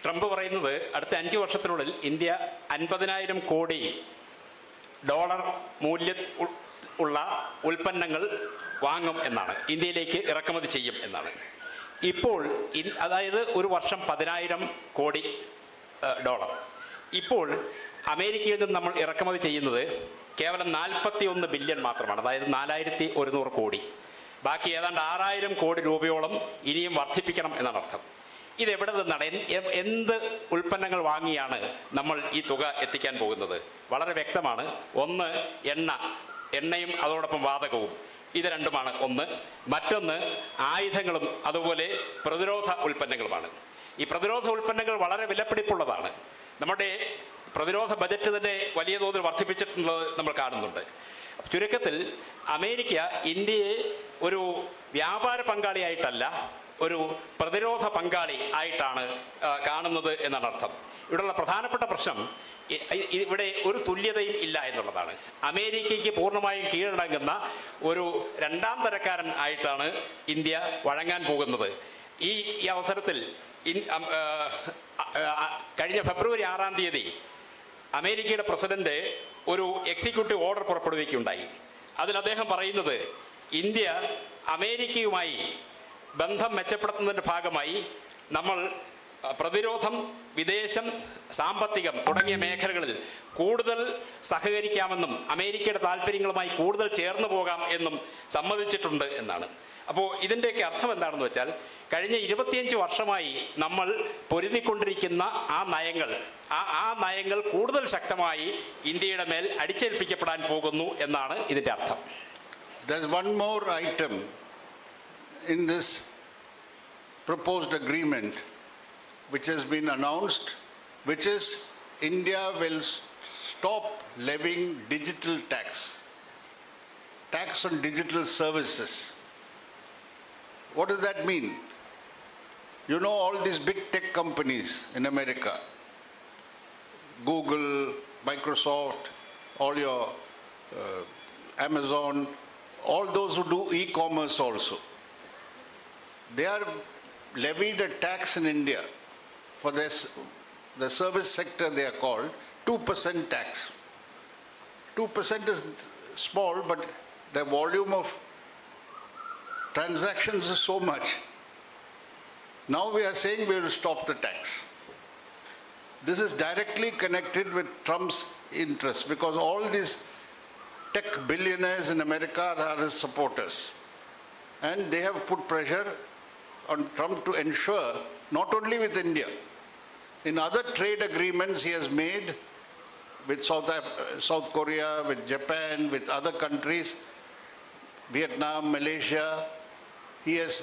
Trump പറയുന്നത് അടുത്ത 5 വർഷത്തിനുള്ളിൽ India $50,000 കോടി മൂല്യം ഉള്ള ഉൽപ്പന്നങ്ങൾ വാങ്ങും എന്നാണ്, ഇന്ത്യയിലേക്ക് ഇറക്കുമതി ചെയ്യും എന്നാണ്. ഇപ്പോൾ അതായത് ഒരു വർഷം $10,000 കോടി. ഇപ്പോൾ അമേരിക്കയിൽ നിന്ന് നമ്മൾ ഇറക്കുമതി ചെയ്യുന്നത് കേവലം 41 ബില്യൺ മാത്രമാണ്, അതായത് 4,100 കോടി. ബാക്കി ഏതാണ്ട് 6,000 കോടി രൂപയോളം ഇനിയും വർദ്ധിപ്പിക്കണം എന്നാണ് അർത്ഥം. ഇതെവിടെ നിന്നാണ്, എന്ത് ഉൽപ്പന്നങ്ങൾ വാങ്ങിയാണ് നമ്മൾ ഈ തുക എത്തിക്കാൻ പോകുന്നത്? വളരെ വ്യക്തമാണ്. ഒന്ന്, എണ്ണ. എണ്ണയും അതോടൊപ്പം വാതകവും. ഇത് രണ്ടുമാണ് ഒന്ന്. മറ്റൊന്ന് ആയുധങ്ങളും അതുപോലെ പ്രതിരോധ ഉൽപ്പന്നങ്ങളുമാണ്. ഈ പ്രതിരോധ ഉൽപ്പന്നങ്ങൾ വളരെ വിലപിടിപ്പുള്ളതാണ്. നമ്മുടെ പ്രതിരോധ ബജറ്റ് തന്നെ വലിയ തോതിൽ വർദ്ധിപ്പിച്ചിട്ടുള്ളത് നമ്മൾ കാണുന്നുണ്ട്. ചുരുക്കത്തിൽ അമേരിക്ക ഇന്ത്യയെ ഒരു വ്യാപാര പങ്കാളിയായിട്ടല്ല, ഒരു പ്രതിരോധ പങ്കാളി ആയിട്ടാണ് കാണുന്നത് എന്നാണ് അർത്ഥം. ഇവിടെയുള്ള പ്രധാനപ്പെട്ട പ്രശ്നം ഇവിടെ ഒരു തുല്യതയും ഇല്ല എന്നുള്ളതാണ്. അമേരിക്കയ്ക്ക് പൂർണ്ണമായും കീഴടങ്ങുന്ന ഒരു രണ്ടാം തരക്കാരൻ ആയിട്ടാണ് ഇന്ത്യ വഴങ്ങാൻ പോകുന്നത്. ഈ അവസരത്തിൽ കഴിഞ്ഞ ഫെബ്രുവരി 6-ാം തീയതി അമേരിക്കയുടെ പ്രസിഡന്റ് ഒരു എക്സിക്യൂട്ടീവ് ഓർഡർ പുറപ്പെടുവിക്കുകയുണ്ടായി. അതിൽ അദ്ദേഹം പറയുന്നത് ഇന്ത്യ അമേരിക്കയുമായി ബന്ധം മെച്ചപ്പെടുത്തുന്നതിൻ്റെ ഭാഗമായി നമ്മൾ പ്രതിരോധം, വിദേശം, സാമ്പത്തികം തുടങ്ങിയ മേഖലകളിൽ കൂടുതൽ സഹകരിക്കാമെന്നും അമേരിക്കയുടെ താല്പര്യങ്ങളുമായി കൂടുതൽ ചേർന്ന് പോകാം എന്നും സമ്മതിച്ചിട്ടുണ്ട് എന്നാണ്. അപ്പോൾ ഇതിൻ്റെയൊക്കെ അർത്ഥം എന്താണെന്ന് വെച്ചാൽ കഴിഞ്ഞ 25 വർഷമായി നമ്മൾ പൊരുതിക്കൊണ്ടിരിക്കുന്ന ആ നയങ്ങൾ കൂടുതൽ ശക്തമായി ഇന്ത്യയുടെ മേൽ അടിച്ചേൽപ്പിക്കപ്പെടാൻ പോകുന്നു എന്നാണ് ഇതിൻ്റെ അർത്ഥം. There's one more item in this proposed agreement which has been announced, which is India will stop levying digital tax on digital services. What does that mean? You know, all these big tech companies in America, Google, Microsoft, all your Amazon, all those who do e-commerce also, they are levied a tax in India for the service sector. They are called 2% tax. 2% is small, but the volume of transactions is so much. Now we are saying we will stop the tax. This is directly connected with Trump's interests, because all these tech billionaires in America are his supporters. And they have put pressure on Trump to ensure, not only with India, in other trade agreements he has made with South Korea, with Japan, with other countries, Vietnam, Malaysia, he has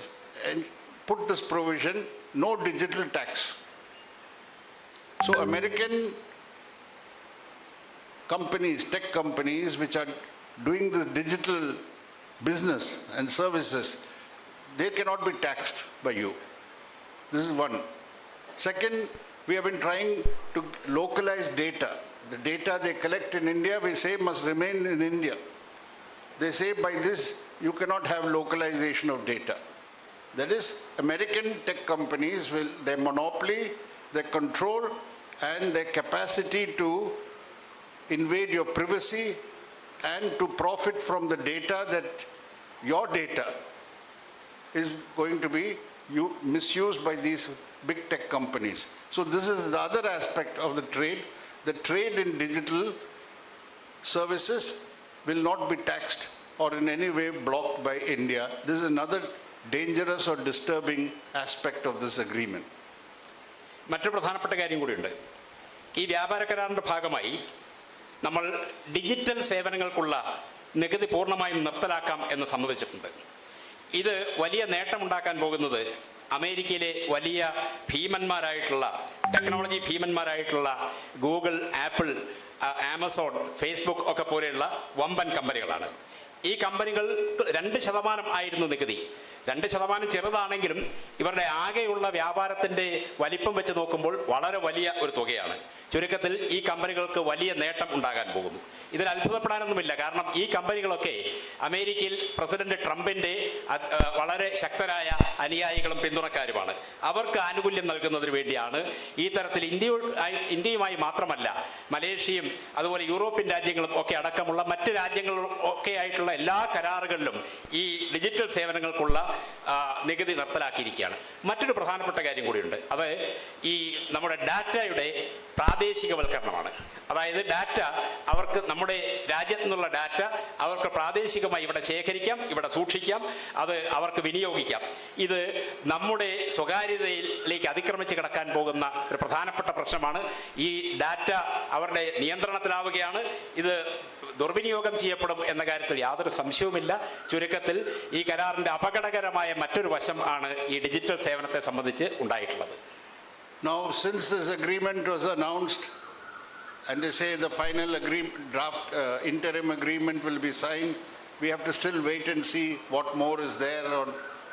put this provision, no digital tax. So American companies, tech companies, which are doing this digital business and services, they cannot be taxed by you. This is one. Second, we have been trying to localize data. The data they collect in India, we say must remain in India. They say by this you cannot have localization of data. That is, American tech companies will, their monopoly, their control and their capacity to invade your privacy and to profit from the data, that your data is going to be misused by these big tech companies. So this is the other aspect of the trade. The trade in digital services will not be taxed or in any way blocked by India. This is another dangerous or disturbing aspect of this agreement. മറ്റൊരു പ്രധാനപ്പെട്ട കാര്യം കൂടിയുണ്ട്. ഈ വ്യാപാര കരാറിൻ്റെ ഭാഗമായി നമ്മൾ digital സേവനങ്ങൾക്കുള്ള നികുതി പൂർണ്ണമായും നിർത്തലാക്കാം എന്ന് സമ്മതിച്ചിട്ടുണ്ട്. ഇത് വലിയ നേട്ടമുണ്ടാക്കാൻ പോകുന്നത് അമേരിക്കയിലെ വലിയ ഭീമന്മാരായിട്ടുള്ള ടെക്നോളജി ഭീമന്മാരായിട്ടുള്ള ഗൂഗിൾ, ആപ്പിൾ, ആമസോൺ, ഫേസ്ബുക്ക് ഒക്കെ പോലെയുള്ള വമ്പൻ കമ്പനികളാണ്. ഈ കമ്പനികൾ 2% ആയിരുന്നു നികുതി. 2% ചെറുതാണെങ്കിലും ഇവരുടെ ആകെയുള്ള വ്യാപാരത്തിൻ്റെ വലിപ്പം വെച്ച് നോക്കുമ്പോൾ വളരെ വലിയ ഒരു തുകയാണ്. ചുരുക്കത്തിൽ ഈ കമ്പനികൾക്ക് വലിയ നേട്ടം ഉണ്ടാകാൻ പോകുന്നു. ഇതിൽ അത്ഭുതപ്പെടാനൊന്നുമില്ല. കാരണം ഈ കമ്പനികളൊക്കെ അമേരിക്കയിൽ പ്രസിഡന്റ് ട്രംപിൻ്റെ വളരെ ശക്തരായ അനുയായികളും പിന്തുണക്കാരുമാണ്. അവർക്ക് ആനുകൂല്യം നൽകുന്നതിന് വേണ്ടിയാണ് ഈ തരത്തിൽ ഇന്ത്യയുമായി മാത്രമല്ല മലേഷ്യയും അതുപോലെ യൂറോപ്യൻ രാജ്യങ്ങളും ഒക്കെ അടക്കമുള്ള മറ്റ് രാജ്യങ്ങളും ഒക്കെ ആയിട്ടുള്ള എല്ലാ കരാറുകളിലും ഈ ഡിജിറ്റൽ സേവനങ്ങൾക്കുള്ള നികുതി നിർത്തലാക്കിയിരിക്കുകയാണ്. മറ്റൊരു പ്രധാനപ്പെട്ട കാര്യം കൂടിയുണ്ട്. അത് ഈ നമ്മുടെ ഡാറ്റയുടെ പ്രാദേശികവൽക്കരണമാണ്. അതായത് ഡാറ്റ അവർക്ക്, നമ്മുടെ രാജ്യത്തു നിന്നുള്ള ഡാറ്റ അവർക്ക് പ്രാദേശികമായി ഇവിടെ ശേഖരിക്കാം, ഇവിടെ സൂക്ഷിക്കാം, അത് അവർക്ക് വിനിയോഗിക്കാം. ഇത് നമ്മുടെ സ്വകാര്യതയിലേക്ക് അതിക്രമിച്ച് കിടക്കാൻ പോകുന്ന ഒരു പ്രധാനപ്പെട്ട പ്രശ്നമാണ്. ഈ ഡാറ്റ അവരുടെ നിയന്ത്രണത്തിലാവുകയാണ്. ഇത് ദുർവിനിയോഗം ചെയ്യപ്പെടും എന്ന കാര്യത്തിൽ യാതൊരു സംശയവുമില്ല. ചുരുക്കത്തിൽ ഈ കരാറിൻ്റെ അപകടകരമായ മറ്റൊരു വശം ആണ് ഈ ഡിജിറ്റൽ സേവനത്തെ സംബന്ധിച്ച് ഉണ്ടായിട്ടുള്ളത്. Now, since this agreement was announced, and they say the final draft interim agreement will be signed, we have to still wait and see what more is there or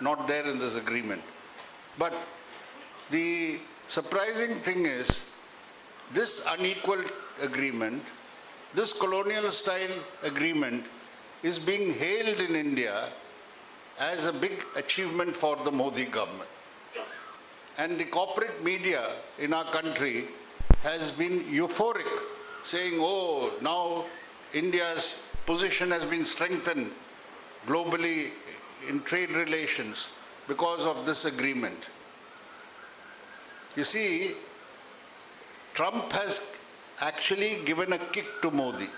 not there in this agreement. But the surprising thing is, this unequal agreement, this colonial style agreement is being hailed in India as a big achievement for the Modi government. And the corporate media in our country has been euphoric, saying, oh, now India's position has been strengthened globally in trade relations because of this agreement. You see, Trump has actually given a kick to Modi.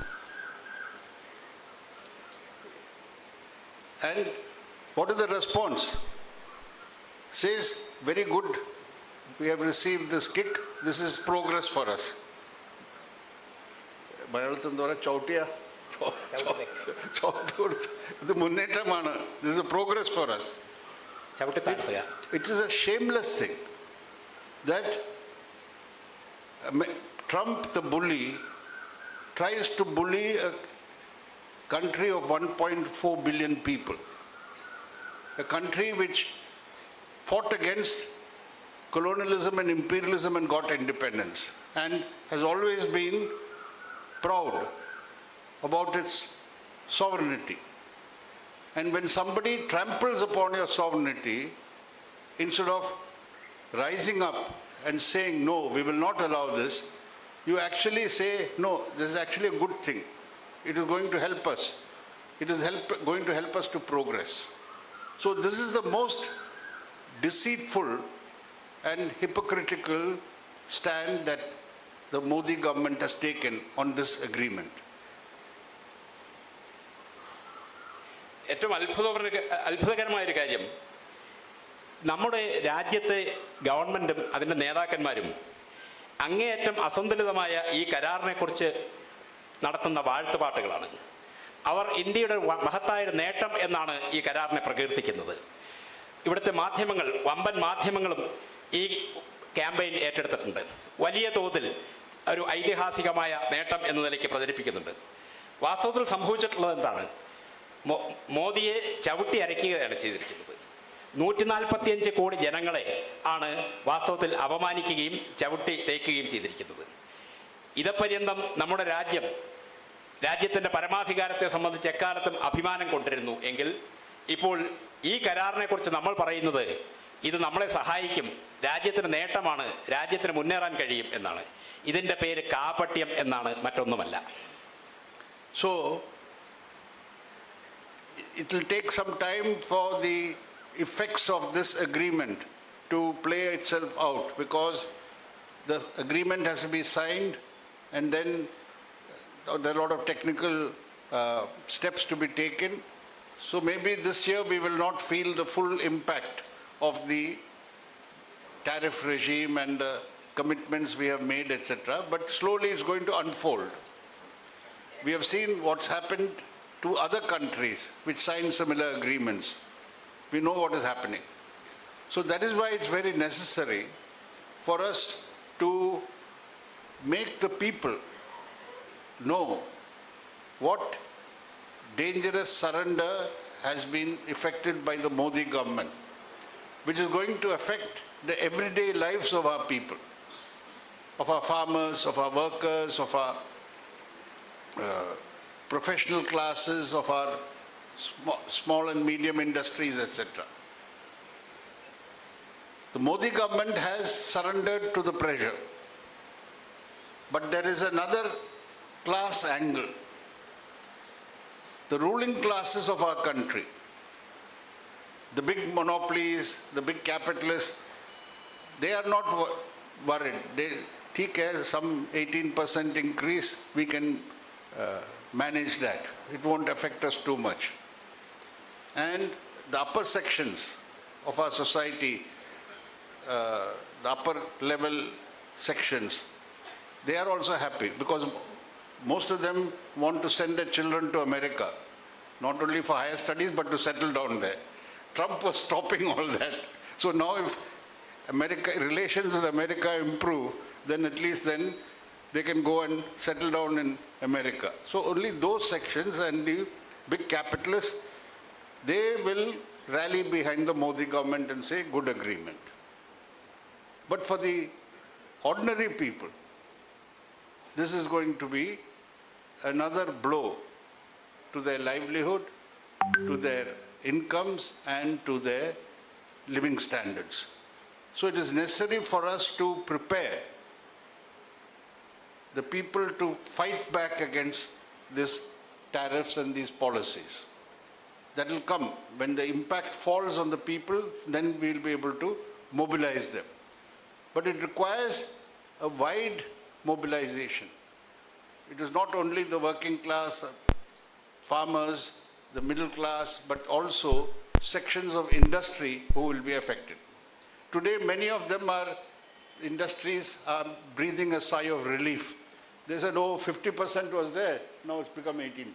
And what is the response? Says, very good, we have received this kick, this is progress for us. മലയാളത്തിൽ എന്താ പറയുക, ചവിട്ടിയ ഇത് മുന്നേറ്റമാണ്, this is a progress for us. It is a shameless thing that Trump, the bully, tries to bully a country of 1.4 billion people, a country which fought against colonialism and imperialism and got independence, and has always been proud about its sovereignty. And when somebody tramples upon your sovereignty, instead of rising up and saying, no, we will not allow this, you actually say, no, this is actually a good thing. It is going to help us. It is going to help us to progress. So this is the most deceitful and hypocritical stand that the Modi government has taken on this agreement. ഏറ്റവും അത്ഭുതകരമായൊരു കാര്യം, നമ്മുടെ രാജ്യത്തെ ഗവൺമെൻറ്റും അതിൻ്റെ നേതാക്കന്മാരും അങ്ങേയറ്റം അസന്തുലിതമായ ഈ കരാറിനെക്കുറിച്ച് നടത്തുന്ന വാഴ്ത്തുപാട്ടുകളാണ്. അവർ ഇന്ത്യയുടെ മഹത്തായ നേട്ടം എന്നാണ് ഈ കരാറിനെ പ്രകീർത്തിക്കുന്നത്. ഇവിടുത്തെ മാധ്യമങ്ങൾ, വമ്പൻ മാധ്യമങ്ങളും ഈ ക്യാമ്പയിൻ ഏറ്റെടുത്തിട്ടുണ്ട്. വലിയ തോതിൽ ഒരു ഐതിഹാസികമായ നേട്ടം എന്ന നിലയ്ക്ക് പ്രചരിപ്പിക്കുന്നുണ്ട്. വാസ്തവത്തിൽ സംഭവിച്ചിട്ടുള്ളത് എന്താണ്? മോദിയെ ചവിട്ടി അരയ്ക്കുകയാണ് ചെയ്തിരിക്കുന്നത്. 145 കോടി ജനങ്ങളെ ആണ് വാസ്തവത്തിൽ അപമാനിക്കുകയും ചവിട്ടി തേക്കുകയും ചെയ്തിരിക്കുന്നത്. ഇതപര്യന്തം നമ്മുടെ രാജ്യത്തിൻ്റെ പരമാധികാരത്തെ സംബന്ധിച്ച് എക്കാലത്തും അഭിമാനം കൊണ്ടിരുന്നു എങ്കിൽ ഇപ്പോൾ ഈ കരാറിനെ കുറിച്ച് നമ്മൾ പറയുന്നത് ഇത് നമ്മളെ സഹായിക്കും, രാജ്യത്തിന് നേട്ടമാണ്, രാജ്യത്തിന് മുന്നേറാൻ കഴിയും എന്നാണ്. ഇതിൻ്റെ പേര് കാപട്യം എന്നാണ്, മറ്റൊന്നുമല്ല. So it will take some time for the effects of this agreement to play itself out, because the agreement has to be signed and then there are a lot of technical steps to be taken. So maybe this year we will not feel the full impact of the tariff regime and the commitments we have made, etc. But slowly it's going to unfold. We have seen what's happened to other countries which signed similar agreements. We know what is happening. So that is why it's very necessary for us to make the people know what dangerous surrender has been effected by the Modi government, which is going to affect the everyday lives of our people, of our farmers, of our workers, of our professional classes, of our small and medium industries, etc. The Modi government has surrendered to the pressure. But there is another class angle. The ruling classes of our country, the big monopolies, the big capitalists, they are not worried. ठीक है, some 18% increase, we can manage that. It won't affect us too much. And the upper sections of our society, the upper level sections, they are also happy because most of them want to send their children to America, not only for higher studies but to settle down there. Trump was stopping all that. So now if relations with America improve, then at least then they can go and settle down in America. So only those sections and the big capitalists, they will rally behind the Modi government and say, good agreement. But for the ordinary people, this is going to be another blow to their livelihood, to their incomes, and to their living standards. So it is necessary for us to prepare the people to fight back against these tariffs and these policies. That will come. When the impact falls on the people, then we will be able to mobilize them. But it requires a wide mobilization. It is not only the working class, farmers, the middle class, but also sections of industry who will be affected. Today, many of them industries are breathing a sigh of relief. They said, oh, 50% was there, now it's become 18%.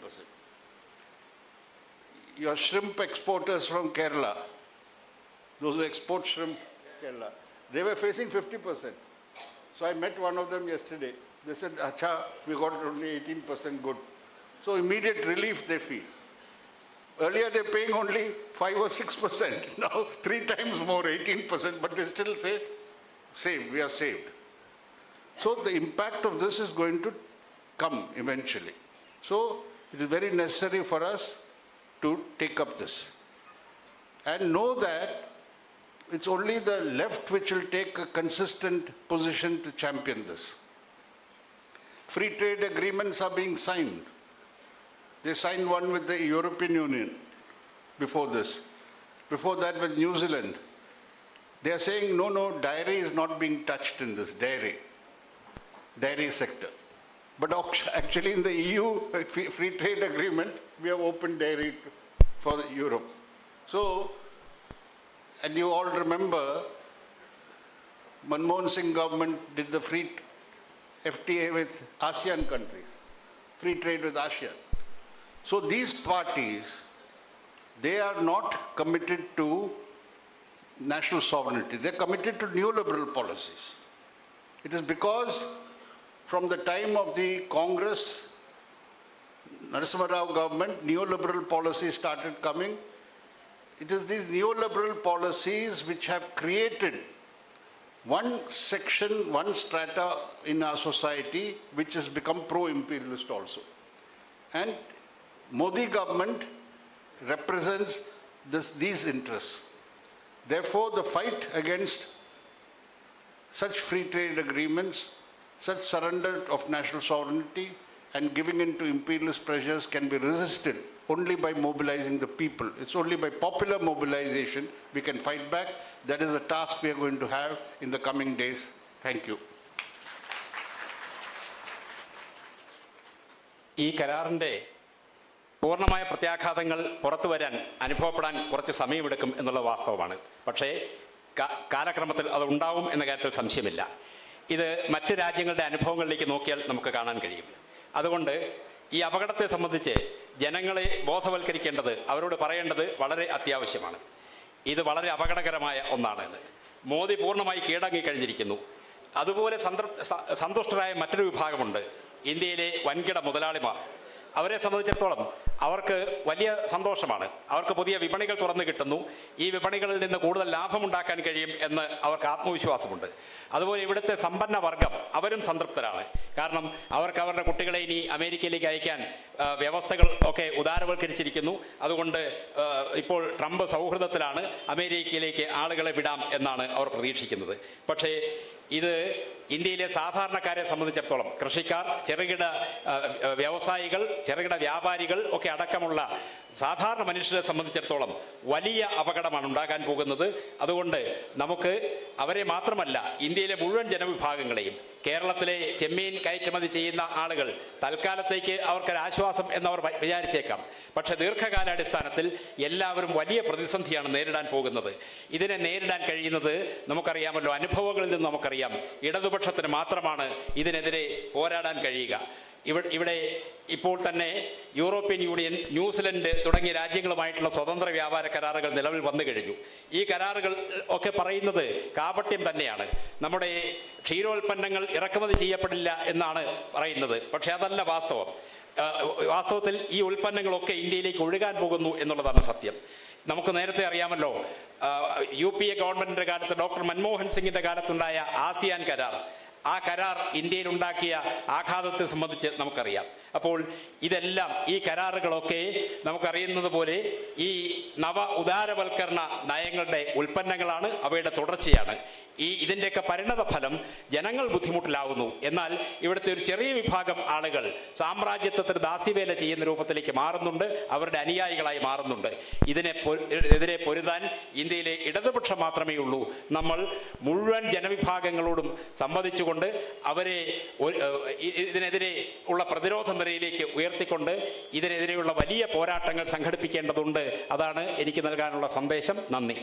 Your shrimp exporters from Kerala, those who export shrimp Kerala, they were facing 50%. So I met one of them yesterday. They said, acha, we got only 18% good. So immediate relief they feel. Earlier they're paying only 5 or 6%. Now 3 times more, 18%, but they still say, saved, we are saved. So the impact of this is going to come eventually. So it is very necessary for us to take up this. And know that it's only the left which will take a consistent position to champion this. Free trade agreements are being signed. They signed one with the European Union before this. Before that with New Zealand. They are saying, no, dairy is not being touched in this, dairy sector. But actually in the EU free trade agreement, we have opened dairy for Europe. So, and you all remember, Manmohan Singh government did the free FTA with ASEAN countries, free trade with ASEAN. So these parties, they are not committed to national sovereignty. They're committed to neoliberal policies. It is because from the time of the Congress, Narasimha Rao government, neoliberal policies started coming. It is these neoliberal policies which have created one section, one strata in our society which has become pro-imperialist also. And Modi government represents these interests. Therefore, the fight against such free trade agreements, such surrender of national sovereignty and giving in to imperialist pressures can be resisted only by mobilizing the people. It's only by popular mobilization we can fight back. That is the task we are going to have in the coming days. Thank you. ഈ കരാറിൻ്റെ പൂർണ്ണമായ പ്രത്യാഘാതങ്ങൾ പുറത്തു വരാൻ അനുഭവപ്പെടാൻ കുറച്ച് സമയമെടുക്കും എന്നുള്ള വാസ്തവമാണ്. പക്ഷേ കാലക്രമത്തിൽ അത് ഉണ്ടാവും എന്ന കാര്യത്തിൽ സംശയമില്ല. ഇത് മറ്റ് രാജ്യങ്ങളുടെ അനുഭവങ്ങളിലേക്ക് നോക്കിയാൽ നമുക്ക് കാണാൻ കഴിയും. അതുകൊണ്ട് ഈ അപകടത്തെ സംബന്ധിച്ച് ജനങ്ങളെ ബോധവൽക്കരിക്കേണ്ടത്, അവരോട് പറയേണ്ടത് വളരെ അത്യാവശ്യമാണ്. ഇത് വളരെ അപകടകരമായ ഒന്നാണ്. മോദി പൂർണ്ണമായി കീഴടങ്ങിക്കഴിഞ്ഞിരിക്കുന്നു. അതുപോലെ സന്തുഷ്ടരായ മറ്റൊരു വിഭാഗമുണ്ട്, ഇന്ത്യയിലെ വൻകിട മുതലാളിമാർ. അവരെ സംബന്ധിച്ചിടത്തോളം അവർക്ക് വലിയ സന്തോഷമാണ്. അവർക്ക് പുതിയ വിപണികൾ തുറന്നു കിട്ടുന്നു. ഈ വിപണികളിൽ നിന്ന് കൂടുതൽ ലാഭമുണ്ടാക്കാൻ കഴിയും എന്ന് അവർക്ക് ആത്മവിശ്വാസമുണ്ട്. അതുപോലെ ഇവിടുത്തെ സമ്പന്ന വർഗം അവരും സംതൃപ്തരാണ്. കാരണം അവർക്ക് അവരുടെ കുട്ടികളെ ഇനി അമേരിക്കയിലേക്ക് അയക്കാൻ വ്യവസ്ഥകൾ ഒക്കെ ഉദാരവൽക്കരിച്ചിരിക്കുന്നു. അതുകൊണ്ട് ഇപ്പോൾ ട്രംപ് സൗഹൃദത്തിലാണ്, അമേരിക്കയിലേക്ക് ആളുകളെ വിടാം എന്നാണ് അവർ പ്രതീക്ഷിക്കുന്നത്. പക്ഷേ ഇത് ഇന്ത്യയിലെ സാധാരണക്കാരെ സംബന്ധിച്ചിടത്തോളം, കൃഷിക്കാർ, ചെറുകിട വ്യവസായികൾ, ചെറുകിട വ്യാപാരികൾ ഒക്കെ അടക്കമുള്ള സാധാരണ മനുഷ്യരെ സംബന്ധിച്ചിടത്തോളം വലിയ അപകടമാണ് ഉണ്ടാകാൻ പോകുന്നത്. അതുകൊണ്ട് നമുക്ക് അവരെ മാത്രമല്ല, ഇന്ത്യയിലെ മുഴുവൻ ജനവിഭാഗങ്ങളെയും കേരളത്തിലെ ചെമ്മീൻ കയറ്റുമതി ചെയ്യുന്ന ആളുകൾ തൽക്കാലത്തേക്ക് അവർക്കൊരാശ്വാസം എന്നവർ വിചാരിച്ചേക്കാം. പക്ഷെ ദീർഘകാലാടിസ്ഥാനത്തിൽ എല്ലാവരും വലിയ പ്രതിസന്ധിയാണ് നേരിടാൻ പോകുന്നത്. ഇതിനെ നേരിടാൻ കഴിയുന്നത് നമുക്കറിയാമല്ലോ, അനുഭവങ്ങളിൽ നിന്ന് നമുക്കറിയാം, ഇടതുപക്ഷത്തിന് മാത്രമാണ് ഇതിനെതിരെ പോരാടാൻ കഴിയുക. ഇവിടെ ഇപ്പോൾ തന്നെ യൂറോപ്യൻ യൂണിയൻ, ന്യൂസിലൻഡ് തുടങ്ങിയ രാജ്യങ്ങളുമായിട്ടുള്ള സ്വതന്ത്ര വ്യാപാര കരാറുകൾ നിലവിൽ വന്നു കഴിഞ്ഞു. ഈ കരാറുകൾ ഒക്കെ പറയുന്നത് കാപട്യം തന്നെയാണ്. നമ്മുടെ ക്ഷീരോൽപ്പന്നങ്ങൾ ഇറക്കുമതി ചെയ്യപ്പെടില്ല എന്നാണ് പറയുന്നത്. പക്ഷേ അതല്ല വാസ്തവം. വാസ്തവത്തിൽ ഈ ഉൽപ്പന്നങ്ങളൊക്കെ ഇന്ത്യയിലേക്ക് ഒഴുകാൻ പോകുന്നു എന്നുള്ളതാണ് സത്യം. നമുക്ക് നേരത്തെ അറിയാമല്ലോ, UPA ഗവൺമെന്റിന്റെ കാലത്ത് ഡോക്ടർ മൻമോഹൻ സിംഗിന്റെ കാലത്തുണ്ടായ ആസിയാൻ കരാർ, ആ കരാർ ഇന്ത്യയിൽ ഉണ്ടാക്കിയ ആഘാതത്തെ സംബന്ധിച്ച് നമുക്കറിയാം. അപ്പോൾ ഇതെല്ലാം, ഈ കരാറുകളൊക്കെ നമുക്കറിയുന്നത് പോലെ ഈ നവ ഉദാരവൽക്കരണ നയങ്ങളുടെ ഉൽപ്പന്നങ്ങളാണ്, അവയുടെ തുടർച്ചയാണ്. ഇതിൻ്റെയൊക്കെ പരിണത ഫലം ജനങ്ങൾ ബുദ്ധിമുട്ടിലാവുന്നു. എന്നാൽ ഇവിടുത്തെ ഒരു ചെറിയ വിഭാഗം ആളുകൾ സാമ്രാജ്യത്വത്തിന് ദാസ്യവേല ചെയ്യുന്ന രൂപത്തിലേക്ക് മാറുന്നുണ്ട്, അവരുടെ അനുയായികളായി മാറുന്നുണ്ട്. ഇതിനെതിരെ പൊരുതാൻ ഇന്ത്യയിലെ ഇടതുപക്ഷം മാത്രമേ ഉള്ളൂ. നമ്മൾ മുഴുവൻ ജനവിഭാഗങ്ങളോടും സംവദിച്ചുകൊണ്ട് അവരെ ഇതിനെതിരെ ഉള്ള പ്രതിരോധ നിരയിലേക്ക് ഉയർത്തിക്കൊണ്ട് ഇതിനെതിരെയുള്ള വലിയ പോരാട്ടങ്ങൾ സംഘടിപ്പിക്കേണ്ടതുണ്ട്. അതാണ് എനിക്ക് നൽകാനുള്ള സന്ദേശം. നന്ദി.